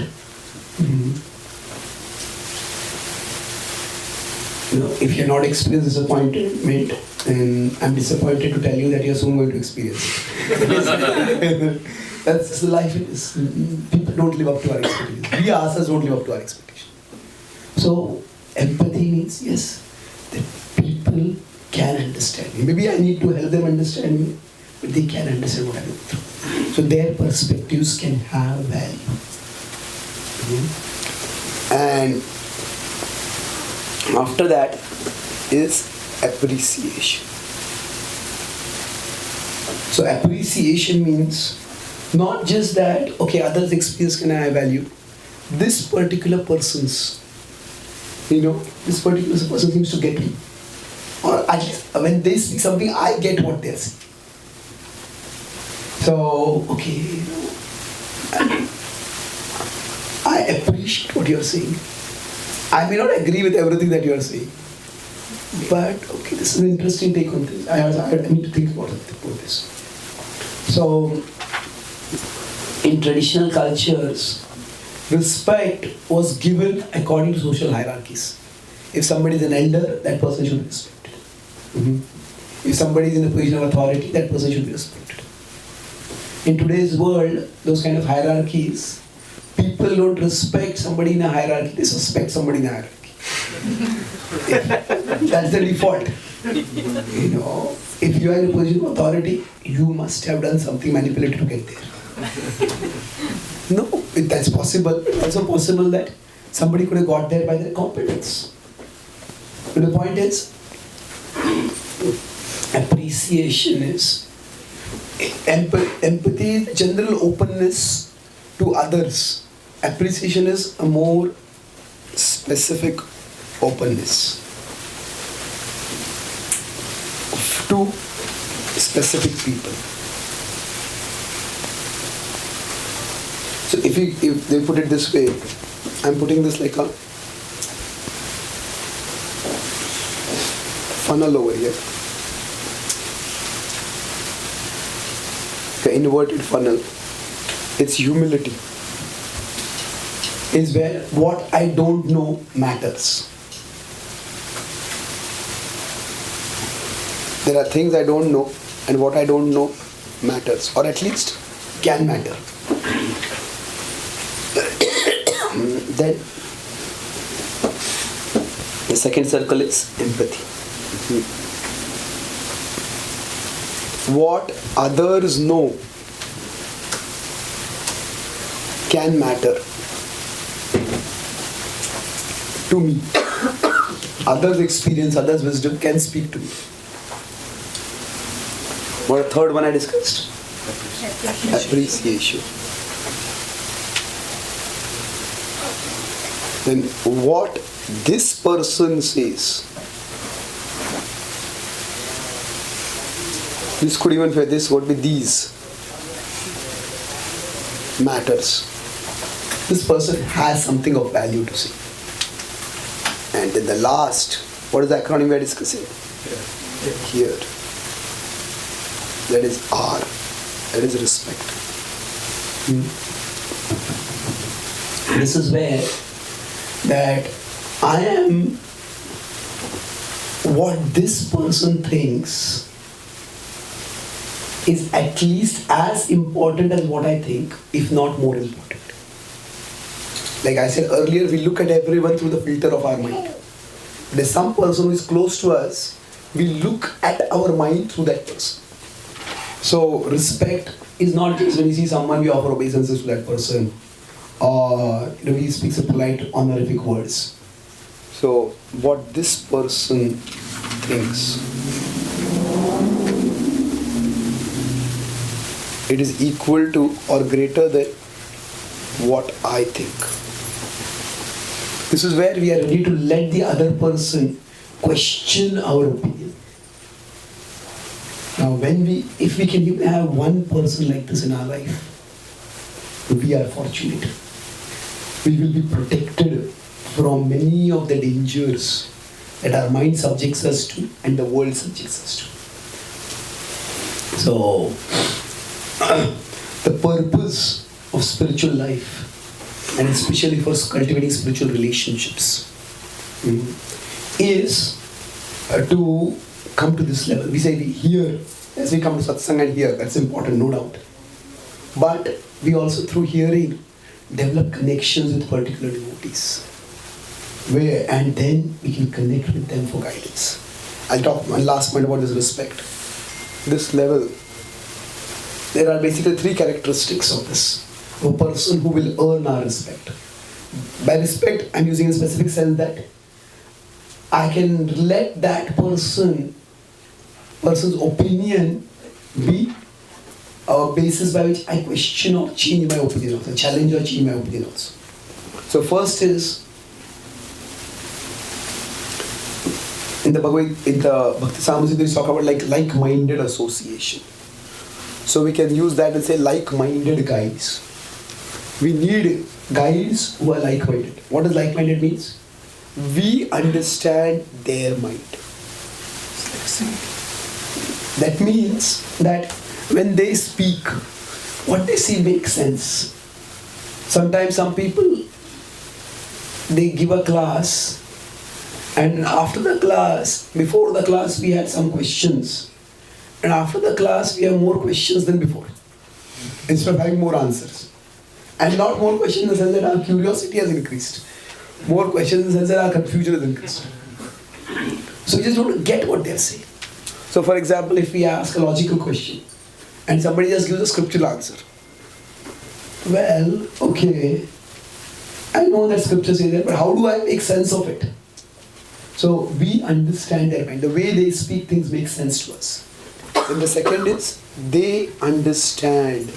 You know, if you're not experienced disappointment, then I'm disappointed to tell you that you're soon going to experience it. That's the life it is. People don't live up to our expectations. We ourselves don't live up to our expectations. So empathy means, yes, that people can understand me. Maybe I need to help them understand me, but they can understand what I'm going through. So their perspectives can have value. And after that is appreciation. So appreciation means not just that, okay, others' experience can have value. This particular person's, this particular person seems to get me. Or at least when they speak something, I get what they're saying. So, okay, I appreciate what you're saying. I may not agree with everything that you're saying, but okay, this is an interesting take on this. I need to think about this. So, in traditional cultures, respect was given according to social hierarchies. If somebody is an elder, that person should be respected. If somebody is in a position of authority, that person should be respected. In today's world, those kind of hierarchies, people don't respect somebody in a hierarchy, they suspect somebody in a hierarchy. That's the default. If you are in a position of authority, you must have done something manipulative to get there. No, that's possible. It's also possible that somebody could have got there by their competence. But the point is, appreciation is empathy, general openness to others. Appreciation is a more specific openness to specific people. So if they put it this way, I'm putting this like a funnel over here. The inverted funnel. It's humility. Is where what I don't know matters. There are things I don't know, and what I don't know matters, or at least can matter. Then the second circle is empathy. What others know can matter to me. Others' experience, others' wisdom can speak to me. What a third one I discussed? Appreciation. Then what this person says, this could even be this, what be these matters. This person has something of value to say. And then the last, what is the acronym we are discussing? Here. That is R. That is respect. This is where that I am what this person thinks is at least as important as what I think, if not more important. Like I said earlier, we look at everyone through the filter of our mind. There's some person who is close to us, we look at our mind through that person. So respect is not just when you see someone, we offer obeisances to that person, or he speaks a polite, honorific words. So what this person thinks, it is equal to or greater than what I think. This is where we are ready to let the other person question our opinion. Now, if we can even have one person like this in our life, we are fortunate. We will be protected from many of the dangers that our mind subjects us to and the world subjects us to. So, the purpose of spiritual life, and especially for cultivating spiritual relationships, is to come to this level. We say we hear, as we come to satsang and hear, that's important, no doubt. But we also, through hearing, develop connections with particular devotees, and then we can connect with them for guidance. I'll talk one last point about this respect. This level, there are basically three characteristics of this. A person who will earn our respect. By respect, I'm using a specific sense that I can let that person's opinion be a basis by which I question or change my opinion also, challenge or change my opinion also. So first is, in the Bhakti Samhita, they talk about like-minded association. So we can use that and say like-minded guides. We need guides who are like-minded. What does like-minded means? We understand their mind. That means that when they speak, what they say makes sense. Sometimes some people, they give a class, and after the class, before the class we had some questions, and after the class we have more questions than before, instead of having more answers. And not more questions in the sense that our curiosity has increased. More questions in the sense that our confusion has increased. So we just don't get what they're saying. So for example, if we ask a logical question and somebody just gives a scriptural answer. Well, okay, I know that scripture says that, but how do I make sense of it? So we understand their mind. The way they speak things makes sense to us. Then the second is, they understand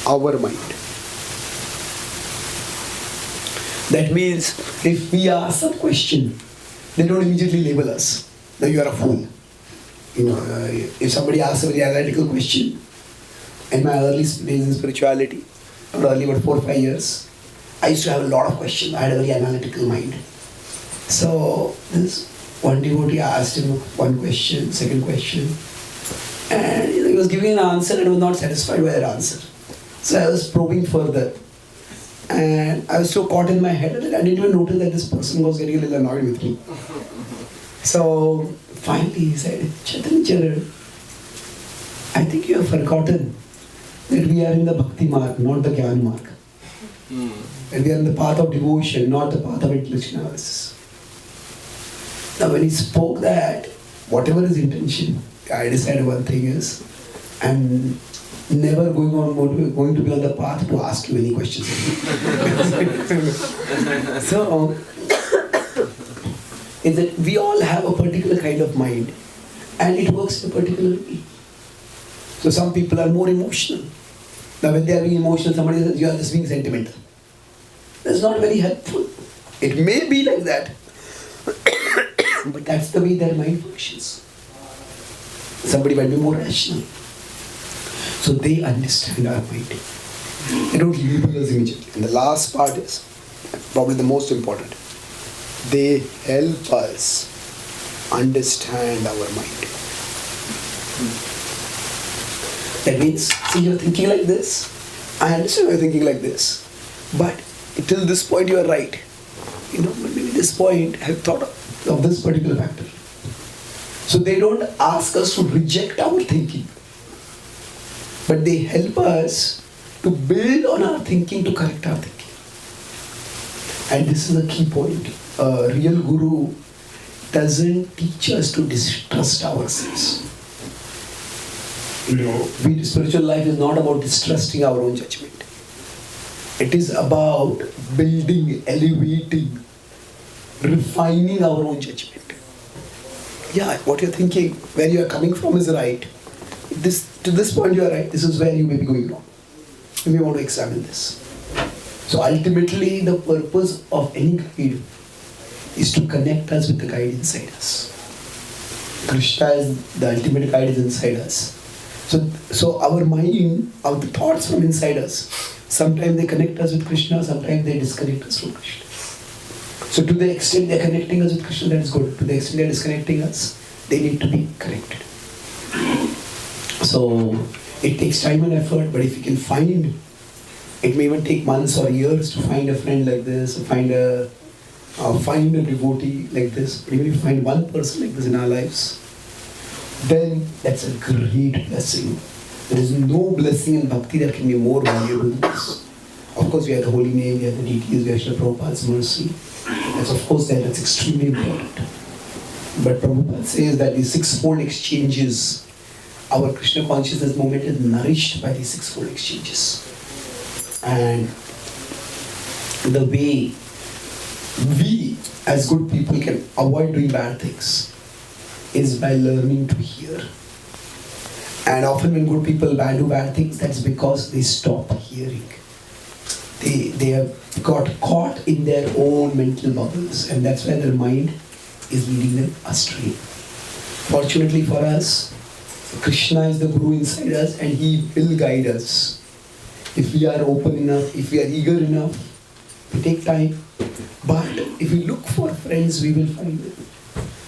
our mind. That means if we ask some question, they don't immediately label us. Now you are a fool. If somebody asks a very analytical question, in my early days in spirituality, not early but 4 or 5 years, I used to have a lot of questions. I had a very analytical mind. So this one devotee asked him one question, second question, and he was giving an answer and was not satisfied with that answer. So I was probing further, and I was so caught in my head that I didn't even notice that this person was getting a little annoyed with me. So finally he said, Chaitanya Charan, I think you have forgotten that we are in the Bhakti Marg, not the Gyan Marg. And we are in the path of devotion, not the path of intellectual analysis. Now when he spoke that, whatever his intention, I decided one thing is, I'm never going to be on the path to ask you any questions. So, is that we all have a particular kind of mind and it works in a particular way. So some people are more emotional. Now when they are being emotional, somebody says, you are just being sentimental. That's not very helpful. It may be like that, but that's the way their mind functions. Somebody might be more rational. So they understand our mind. They don't label us immediately. And the last part is probably the most important. They help us understand our mind. That means, see, you're thinking like this. I understand you're thinking like this. But till this point you are right. But maybe this point I have thought of this particular factor. So they don't ask us to reject our thinking. But they help us to build on our thinking to correct our thinking. And this is a key point. A real guru doesn't teach us to distrust ourselves. Spiritual life is not about distrusting our own judgment. It is about building, elevating, refining our own judgment. Yeah, what you're thinking, where you are coming from is right. To this point you are right. This is where you may be going wrong. And we want to examine this. So ultimately, the purpose of any guide is to connect us with the guide inside us. Krishna is the ultimate guide is inside us. So our mind, our thoughts from inside us, sometimes they connect us with Krishna, sometimes they disconnect us from Krishna. So to the extent they are connecting us with Krishna, that is good. To the extent they are disconnecting us, they need to be connected. So it takes time and effort, but if you can find, it may even take months or years to find a friend like this, find a devotee like this. But even if you find one person like this in our lives, then that's a great blessing. There is no blessing in bhakti that can be more valuable than this. Of course, we have the holy name, we have the deities, we have Srila Prabhupada's mercy. That's of course that's extremely important. But Prabhupada says that the sixfold exchanges, our Krishna consciousness movement is nourished by these sixfold exchanges. And the way we as good people can avoid doing bad things is by learning to hear. And often when good people do bad things, that's because they stop hearing. They have got caught in their own mental bubbles, and that's why their mind is leading them astray. Fortunately for us, Krishna is the Guru inside us and he will guide us. If we are open enough, if we are eager enough, we take time. But if we look for friends, we will find them.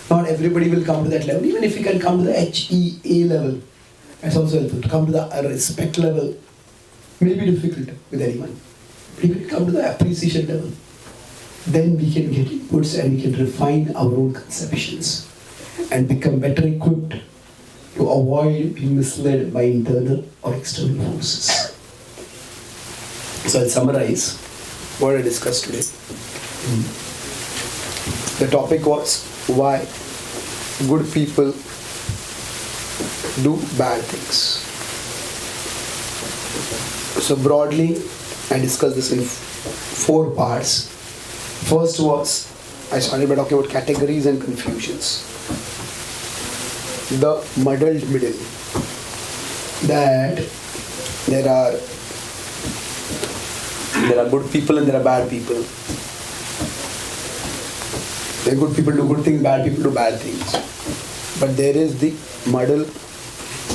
Not everybody will come to that level. Even if we can come to the HEA level, that's also helpful. To come to the respect level may be difficult with anyone. But if we come to the appreciation level, then we can get inputs and we can refine our own conceptions and become better equipped to avoid being misled by internal or external forces. So I'll summarize what I discussed today. The topic was why good people do bad things. So broadly, I discussed this in 4 parts. First was, I started by talking about categories and confusions. The muddled middle. That there are good people and there are bad people. The good people do good things, bad people do bad things. But there is the muddle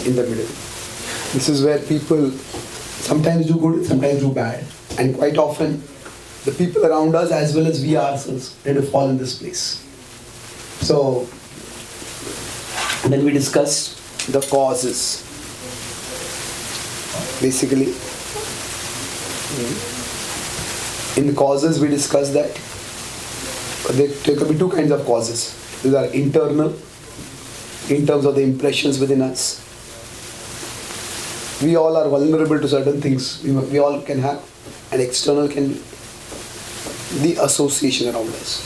in the middle. This is where people sometimes do good, sometimes do bad. And quite often, the people around us as well as we ourselves tend to fall in this place. So, then we discussed the causes. Basically, in the causes we discussed that there could be 2 kinds of causes. These are internal, in terms of the impressions within us. We all are vulnerable to certain things. We all can have, and external can be the association around us.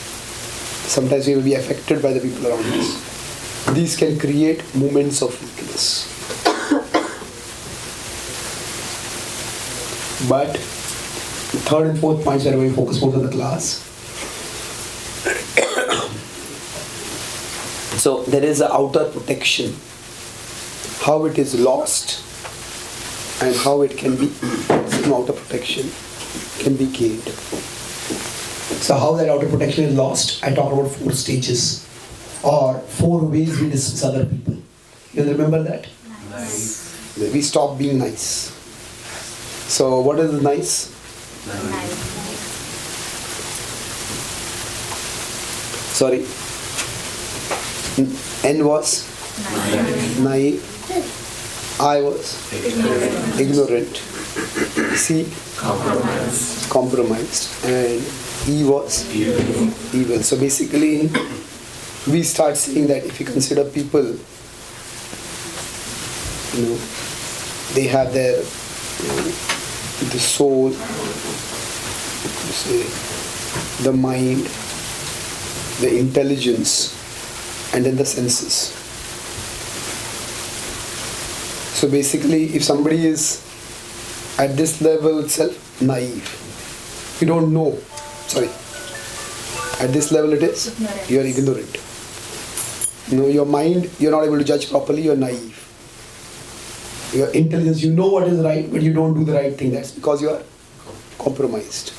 Sometimes we will be affected by the people around us. These can create moments of weakness. But the third and fourth points are going to focus more on the class. So there is an outer protection, how it is lost and how it can be, some outer protection can be gained. So how that outer protection is lost, I talk about 4 stages or 4 ways we dismiss other people. You remember that? Nice. We stop being nice. So what is nice? Sorry. N was naive. I was ignorant. C compromised. And E was evil. So basically, we start saying that if you consider people, they have their, the soul, the mind, the intelligence, and then the senses. So basically, if somebody is at this level itself naive, you don't know. Sorry. At this level it is, you are ignorant. Your mind, you're not able to judge properly, you're naive. Your intelligence, you know what is right, but you don't do the right thing. That's because you are compromised.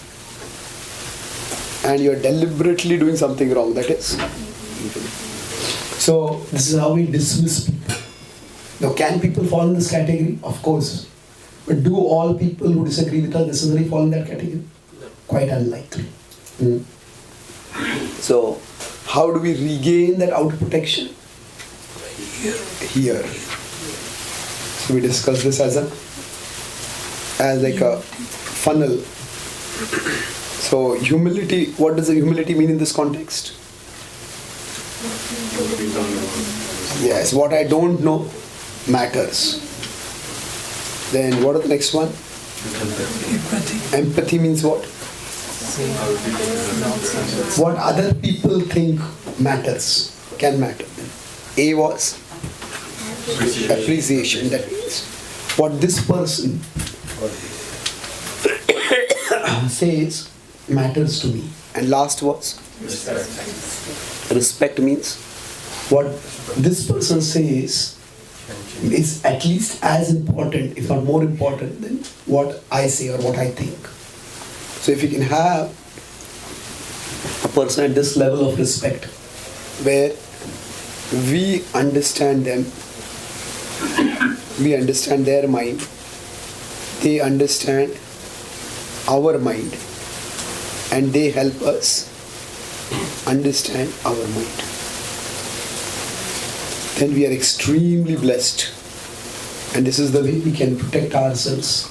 And you're deliberately doing something wrong. That is evil. So this is how we dismiss people. Now, can people fall in this category? Of course. But do all people who disagree with us necessarily fall in that category? Quite unlikely. So, how do we regain that outer protection? Here. So we discuss this as like a funnel. So humility, what does the humility mean in this context? Yes, what I don't know matters. Then what are the next one? Empathy means what? What other people think matters, can matter. A was appreciation. That means what this person says matters to me. And last was respect means what this person says is at least as important, if not more important, than what I say or what I think. So if you can have a person at this level of respect, where we understand them, we understand their mind, they understand our mind, and they help us understand our mind, then we are extremely blessed. And this is the way we can protect ourselves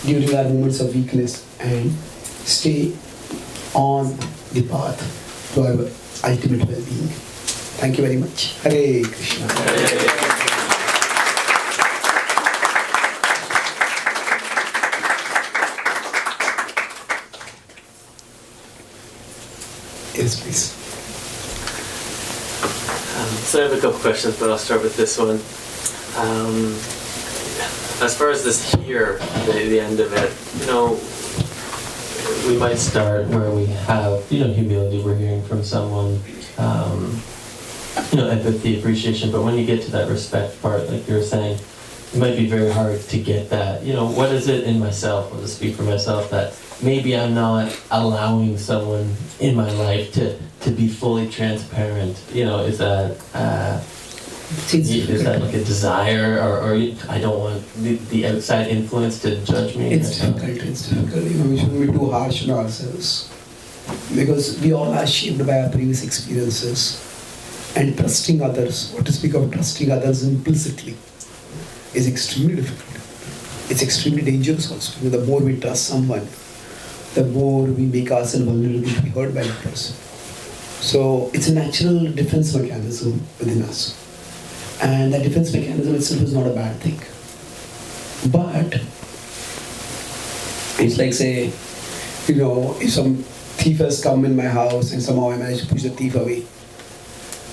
during our moments of weakness and stay on the path to our ultimate well-being. Thank you very much. Hare Krishna. Yes, please. So I have a couple questions, but I'll start with this one. As far as this here, the end of it, we might start where we have, humility. We're hearing from someone, empathy, appreciation. But when you get to that respect part, like you were saying, it might be very hard to get that. What is it in myself, I'll just speak for myself, that maybe I'm not allowing someone in my life to be fully transparent. Is that like a desire, or I don't want the outside influence to judge me? It's difficult. We shouldn't be too harsh on ourselves, because we all are shaped by our previous experiences, and trusting others, what to speak of trusting others implicitly, is extremely difficult. It's extremely dangerous also. The more we trust someone, the more we make ourselves vulnerable to be hurt by that person. So it's a natural defense mechanism within us. And that defense mechanism itself is not a bad thing. But it's like, say, if thief has come in my house and somehow I managed to push the thief away.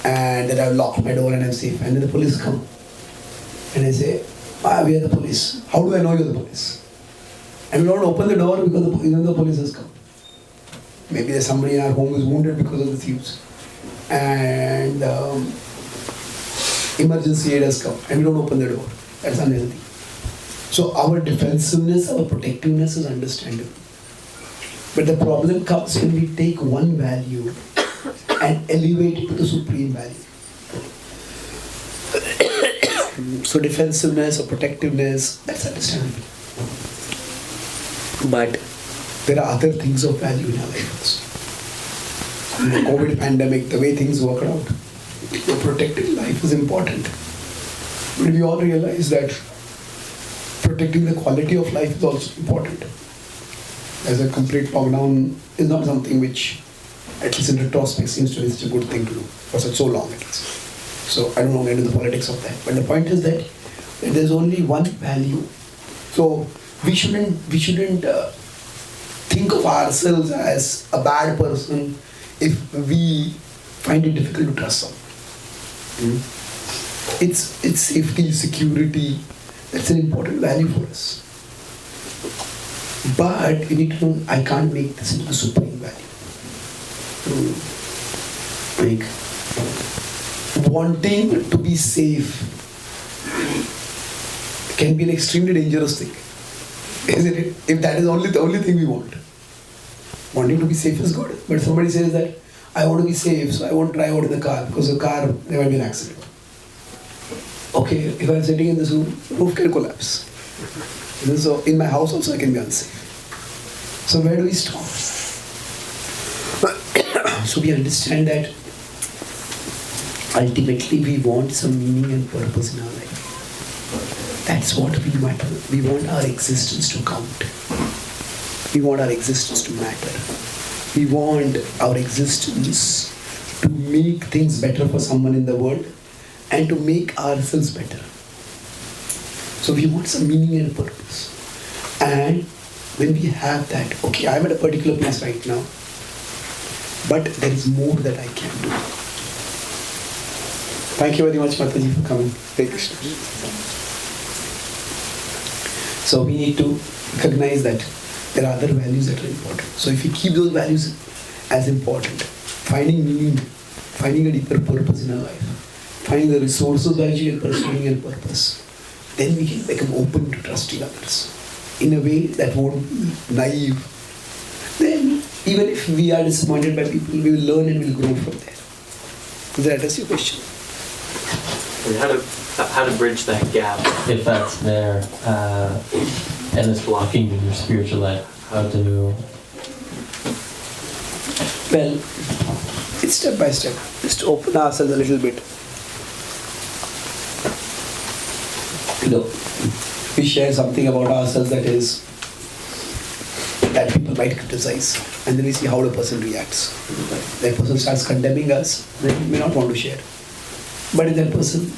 And then I've locked my door and I'm safe. And then the police come. And I say, we are the police. How do I know you're the police? And we don't open the door because the police has come. Maybe there's somebody in our home who's wounded because of the thieves. And emergency aid has come. And we don't open the door. That's unhealthy. So our defensiveness, our protectiveness is understandable. But the problem comes when we take one value and elevate it to the supreme value. So defensiveness or protectiveness, that's understandable. But there are other things of value in our life also. In the COVID pandemic, the way things worked out, protecting life is important. But we all realize that protecting the quality of life is also important. As a complete lockdown is not something which, at least in retrospect, seems to be such a good thing to do for such so long at least. So I don't want to get into the politics of that. But the point is that there's only one value. So we shouldn't think of ourselves as a bad person if we find it difficult to trust someone. It's safety, security. That's an important value for us. But you need to know, I can't make this into the supreme value. Like, wanting to be safe can be an extremely dangerous thing. Isn't it? If that is the only thing we want. Wanting to be safe is good. But somebody says that, I want to be safe, so I won't drive out in the car, because the car, there might be an accident. Okay, if I'm sitting in this room, roof can collapse. So in my house also I can be unsafe. So where do we stop? So we understand that ultimately we want some meaning and purpose in our life. That's what we matter. We want our existence to count. We want our existence to matter. We want our existence to make things better for someone in the world and to make ourselves better. So we want some meaning and purpose. And when we have that, okay, I'm at a particular place right now, but there is more that I can do. Thank you very much, Mataji, for coming. Hare Krishna. So we need to recognize that there are other values that are important. So if we keep those values as important, finding meaning, finding a deeper purpose in our life, finding the resources by which we can pursue meaning and purpose, then we can become open to trusting others in a way that won't be naive. Then even if we are disappointed by people, we will learn and we'll grow from there. Does that address your question? And how to bridge that gap if that's there and it's blocking your spiritual life? How to? Well, it's step by step. Just to open ourselves a little bit. We share something about ourselves that people might criticize, and then we see how the person reacts. If that person starts condemning us, then we may not want to share. But if that person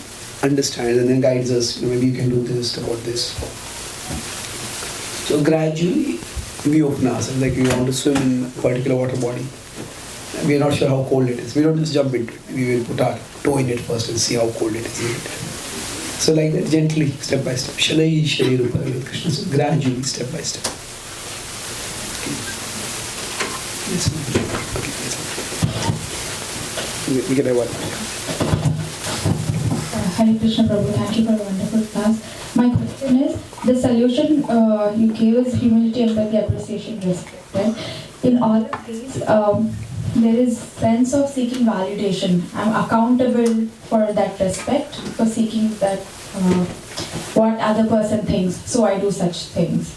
understands and then guides us, maybe you can do this about this. So gradually we open ourselves, like we want to swim in a particular water body. We are not sure how cold it is. We don't just jump into it. We will put our toe in it first and see how cold it is. So like that, gently, step by step. Shalai Shri Rupa Krishna. So gradually, step by step. Yes. Okay. Yes. We can have one. Hare Krishna Prabhu, thank you for a wonderful class. My question is, the solution you gave is humility, empathy, appreciation, respect. Right? In all of these, there is sense of seeking validation. I'm accountable for that respect, for seeking that what other person thinks, so I do such things.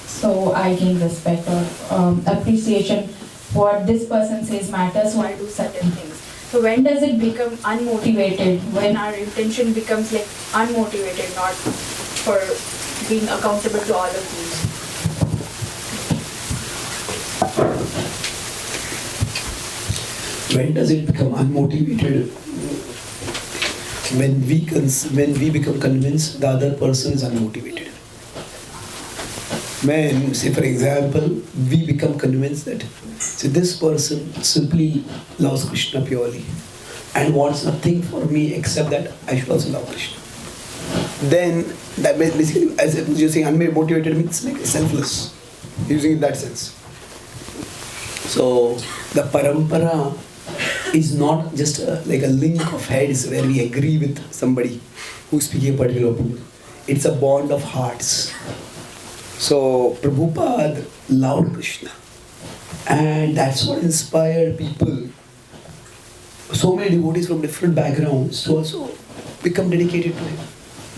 So I gain respect or appreciation. What this person says matters, so I do certain things. So when does it become unmotivated? When our intention becomes like unmotivated, not for being accountable to all of these. When does it become unmotivated? When we become convinced the other person is unmotivated. When, say for example, we become convinced that, So this person simply loves Krishna purely and wants nothing for me except that I should also love Krishna. Then that basically, as you're saying, unmotivated means like selfless, using it in that sense. So the parampara is not just like a link of heads where we agree with somebody who's speaking a particular book. It's a bond of hearts. So Prabhupada loved Krishna, and that's what inspired people, so many devotees from different backgrounds, to also become dedicated to him.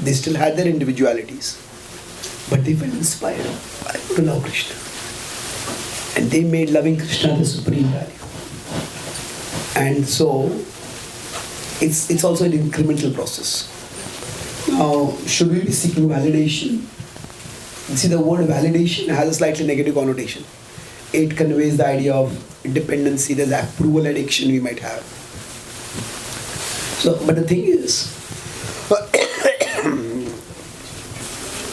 They still had their individualities, but they felt inspired. I want to love Krishna. And they made loving Krishna the supreme value. And so, it's also an incremental process. Now, should we be seeking validation? See, the word validation has a slightly negative connotation. It conveys the idea of dependency, there's approval addiction we might have. So, but the thing is,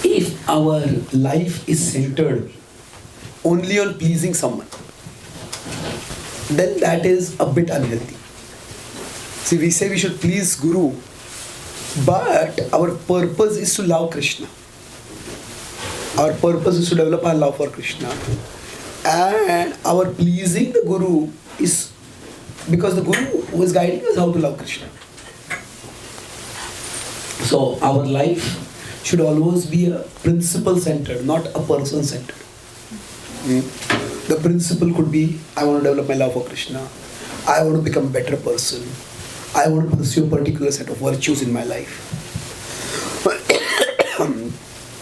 if our life is centered only on pleasing someone, then that is a bit unhealthy. See, we say we should please Guru, but our purpose is to love Krishna. Our purpose is to develop our love for Krishna. And our pleasing the Guru is because the Guru was guiding us how to love Krishna. So our life should always be a principle-centered, not a person-centered. The principle could be, I want to develop my love for Krishna. I want to become a better person. I want to pursue a particular set of virtues in my life.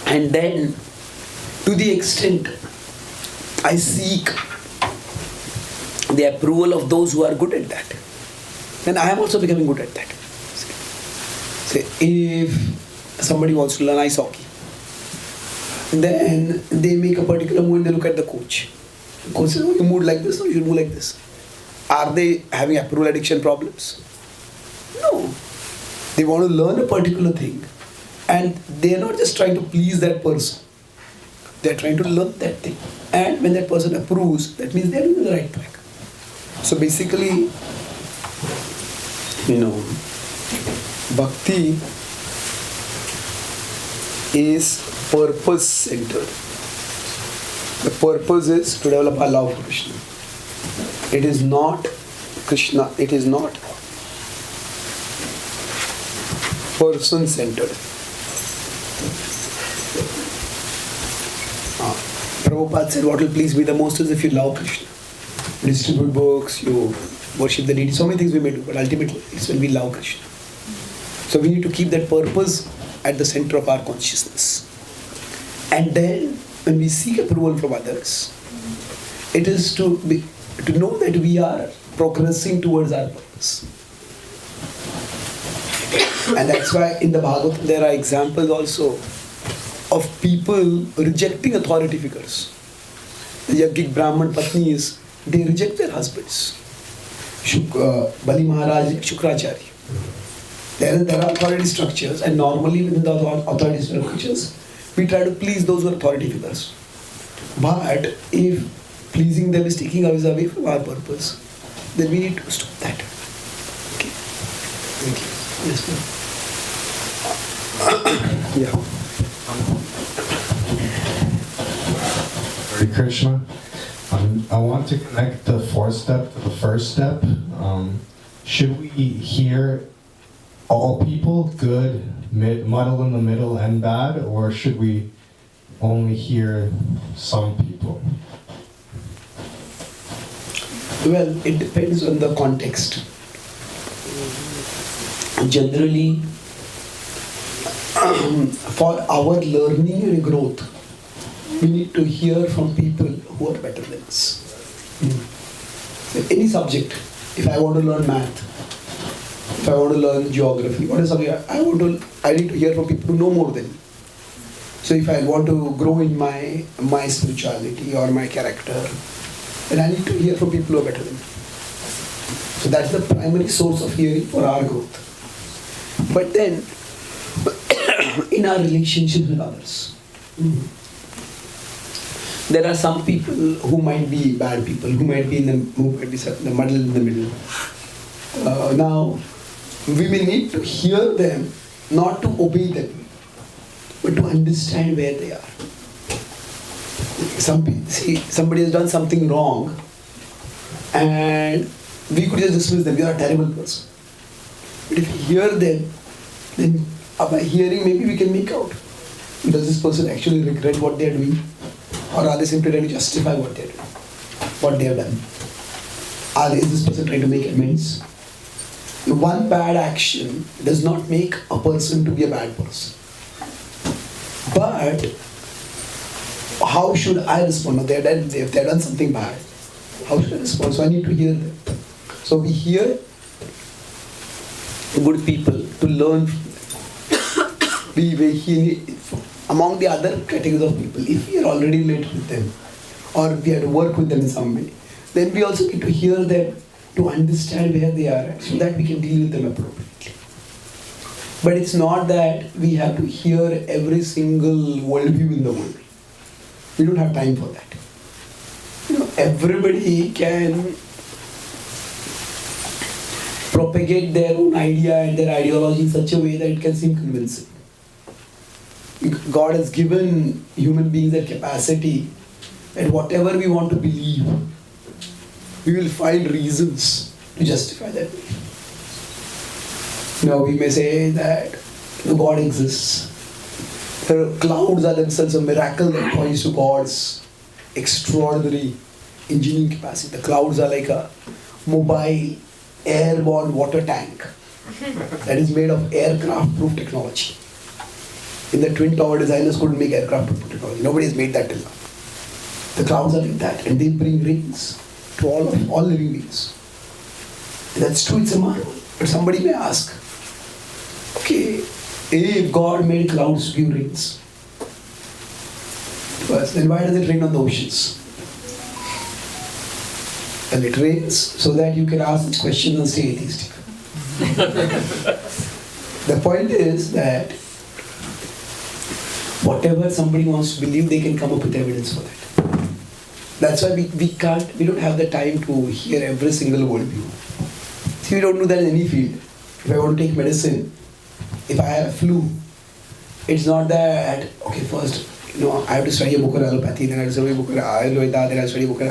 And then, to the extent I seek the approval of those who are good at that, then I am also becoming good at that. Say, if somebody wants to learn ice hockey, then they make a particular move and they look at the coach. The coach says, oh, you move like this or you should move like this. Are they having approval addiction problems? No. They want to learn a particular thing and they are not just trying to please that person. They are trying to learn that thing. And when that person approves, that means they are in the right track. So basically, bhakti is purpose-centered. The purpose is to develop our love for Krishna. It is not Krishna, it is not person-centered. Prabhupada said, what will please me the most is if you love Krishna. You distribute books, you worship the deity, so many things we may do, but ultimately it's when we love Krishna. So we need to keep that purpose at the center of our consciousness. And then when we seek approval from others, it is to know that we are progressing towards our purpose. And that's why in the Bhagavatam there are examples also of people rejecting authority figures. The Yajnik Brahman Patnis, they reject their husbands. Bali Maharaj, Shukracharya. There are authority structures, and normally within the authority structures, we try to please those who are authority figures. But if pleasing them is taking us away from our purpose, then we need to stop that. Okay. Thank you. Yes, ma'am. Yeah. Hare Krishna. I want to connect the fourth step to the first step. Should we hear all people, good, muddle in the middle, and bad, or should we only hear some people? Well, it depends on the context. Generally, for our learning and growth, we need to hear from people who are better than us. So any subject, if I want to learn math, if I want to learn geography, what is something I need to hear from people who know more than me. So if I want to grow in my spirituality or my character, then I need to hear from people who are better than me. So that's the primary source of hearing for our growth. But then, in our relationships with others, there are some people who might be bad people, who might be in the muddle in the middle. Now, we may need to hear them, not to obey them, but to understand where they are. Somebody has done something wrong, and we could just dismiss them. You are a terrible person. But if we hear them, then by hearing, maybe we can make out, does this person actually regret what they are doing, or are they simply trying to justify what they are doing, what they have done? Is this person trying to make amends? One bad action does not make a person to be a bad person. But how should I respond? If they have done something bad, how should I respond? So I need to hear them. So we hear good people to learn from them. Among the other categories of people, if we are already related with them, or we have to work with them in some way, then we also need to hear them to understand where they are, so that we can deal with them appropriately. But it's not that we have to hear every single worldview in the world. We don't have time for that. Everybody can propagate their own idea and their ideology in such a way that it can seem convincing. God has given human beings that capacity, and whatever we want to believe, we will find reasons to justify that belief. Now we may say that God exists. The clouds are themselves a miracle that points to God's extraordinary engineering capacity. The clouds are like a mobile, airborne water tank that is made of aircraft-proof technology. In the Twin Tower, designers couldn't make aircraft-proof technology. Nobody has made that till now. The clouds are like that, and they bring rains to all living beings. That's true, it's a marvel. But somebody may ask, okay, if God made clouds to give rains, first, then why does it rain on the oceans? Well, it rains so that you can ask such questions and stay atheistic. The point is that whatever somebody wants to believe, they can come up with evidence for that. That's why we don't have the time to hear every single worldview. See, we don't do that in any field. If I want to take medicine, if I have a flu, it's not that, okay, first, I have to study a book on allopathy, then I have to study a book on Ayurveda, then I have to study a book on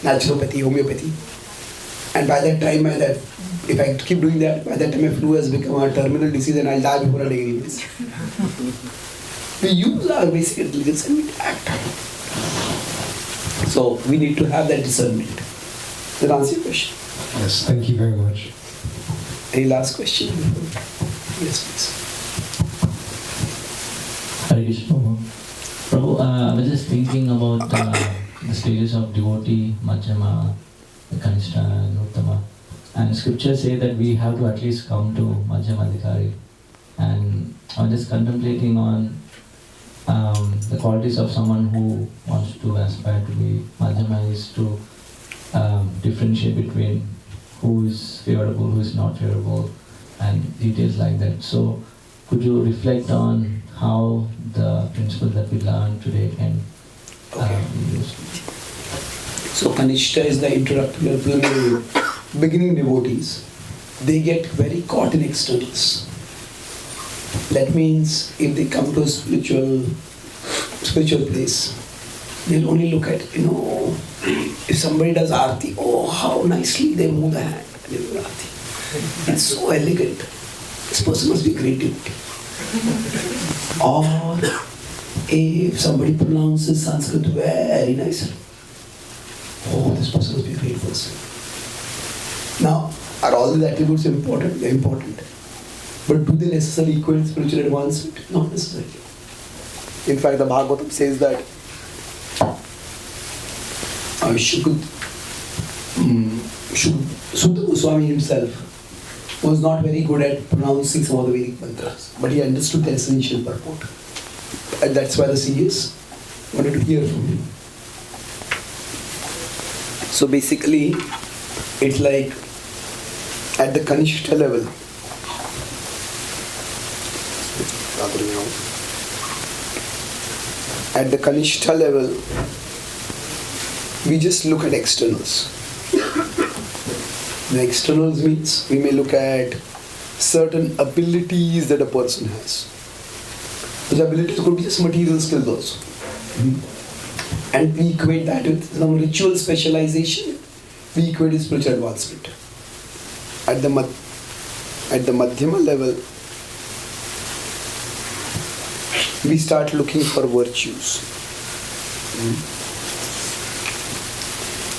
naturopathy, homeopathy. And by that time, if I keep doing that, by that time my flu has become a terminal disease and I'll die before I take any medicine. We use our basic intelligence and we act. So we need to have that discernment. Does that answer your question? Yes, thank you very much. Any last question? Yes, please. Hare Krishna. Prabhu, I was just thinking about the stages of devotee, Madhyama, Kanishta, and Uttama. And scriptures say that we have to at least come to Madhyamadhikari. And I was just contemplating on the qualities of someone who wants to aspire to be Madhyama is to differentiate between who is favorable, who is not favorable, and details like that. So, could you reflect on how the principle that we learned today can be used? So, Kanishta is the introductory or preliminary beginning devotees. They get very caught in externals. That means if they come to a spiritual place, they'll only look at, if somebody does arti, oh, how nicely they move the hand. They do arti. It's so elegant. This person must be great devotee. Or if somebody pronounces Sanskrit very nicely, oh, this person must be a great person. Now, are all these attributes important? They're important. But do they necessarily equal spiritual advancement? Not necessarily. In fact, the Bhagavatam says that Sutta Goswami himself was not very good at pronouncing some of the Vedic mantras, but he understood their essential purport. And that's why the CEs wanted to hear from him. So basically, it's like at the Kanishta level, At the Kanishta level, we just look at externals. The externals means we may look at certain abilities that a person has. Those abilities could be just material skills also. And we equate that with some ritual specialization. We equate with spiritual advancement. At the Madhyama level, we start looking for virtues.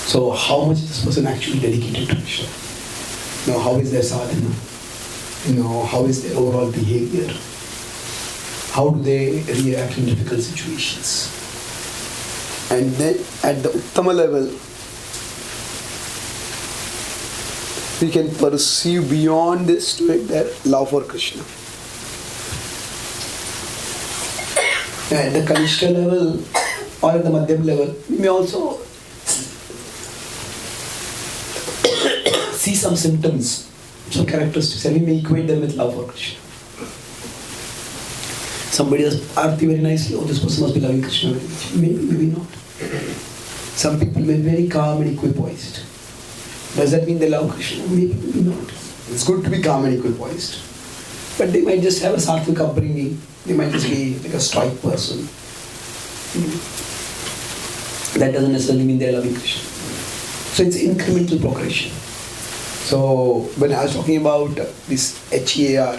So how much is this person actually dedicated to Krishna? How is their sadhana? How is their overall behavior? How do they react in difficult situations? And then at the Uttama level, we can perceive beyond this to it their love for Krishna. At the Kanishta level or at the Madhyam level, we may also see some symptoms, some characteristics, and we may equate them with love for Krishna. Somebody does arati very nicely, this person must be loving Krishna very much. Maybe, maybe not. Some people may be very calm and equipoised. Does that mean they love Krishna? Maybe, maybe not. It's good to be calm and equipoised. But they might just have a sattvic upbringing. They might just be like a stoic person. That doesn't necessarily mean they're loving Krishna. So it's incremental progression. So when I was talking about this HEAR,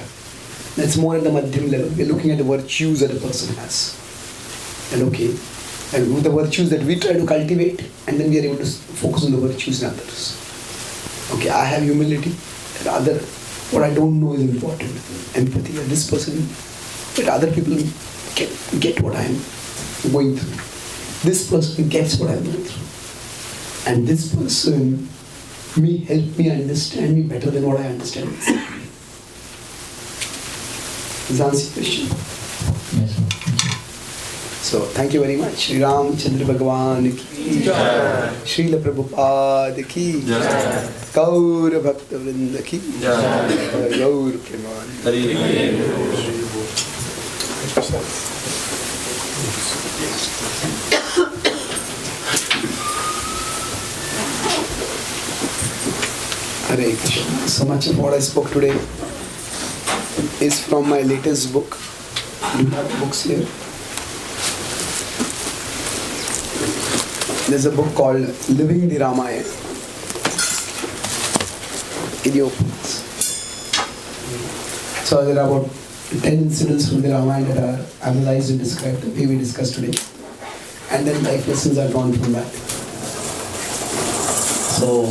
that's more at the Madhyam level. We're looking at the virtues that a person has. And with the virtues that we try to cultivate, and then we are able to focus on the virtues in others. I have humility. What I don't know is important. Empathy. And this person, that other people get what I am going through. This person gets what I am going through. And this person may help me understand me better than what I understand myself. Does that answer your question? Yes, sir. So, thank you very much. Shri Ram Chandra Bhagwan ki Jai. Srila Prabhupada ki Jai. Gaur Bhakta Vrinda ki Jai. Gaur Preman. Hare Krishna. So much of what I spoke today is from my latest book. Do you have the books here? There's a book called Living the Ramayana. In your books. So there are about 10 incidents from the Ramayana that are analyzed and described the way we discussed today. And then life lessons are drawn from that. So,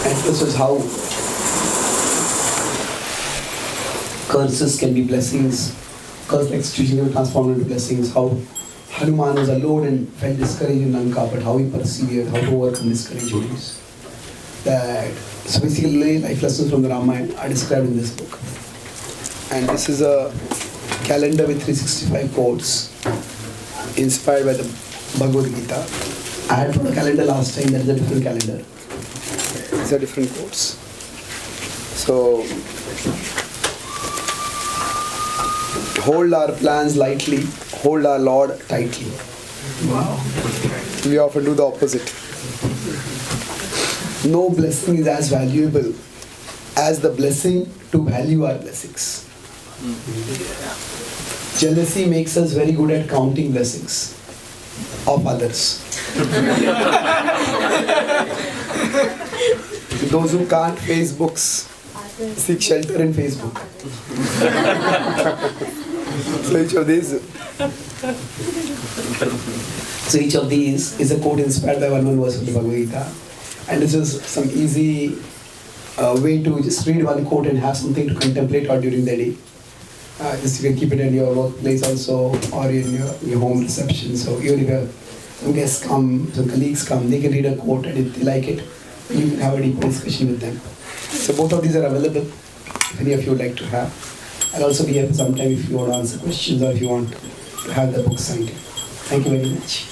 and this is how curses can be blessings. Curse like situation can be transformed into blessings. How Hanuman was alone and felt discouraged in Lanka, but how he persevered, how to overcome discouragements. So basically, life lessons from the Ramayana are described in this book. And this is a calendar with 365 quotes inspired by the Bhagavad Gita. I had put a calendar last time, that is a different calendar. These are different quotes. So, hold our plans lightly, hold our Lord tightly. Wow. We often do the opposite. No blessing is as valuable as the blessing to value our blessings. Jealousy makes us very good at counting blessings of others. Those who can't face books seek shelter in Facebook. So each of these is a quote inspired by one verse of the Bhagavad Gita. And this is some easy way to just read one quote and have something to contemplate on during the day. Just you can keep it in your workplace also, or in your home reception. So even if some guests come, some colleagues come, they can read a quote, and if they like it, you can have a deeper discussion with them. So both of these are available if any of you would like to have. I'll also be here for some time if you want to answer questions or if you want to have the book signed. Thank you very much.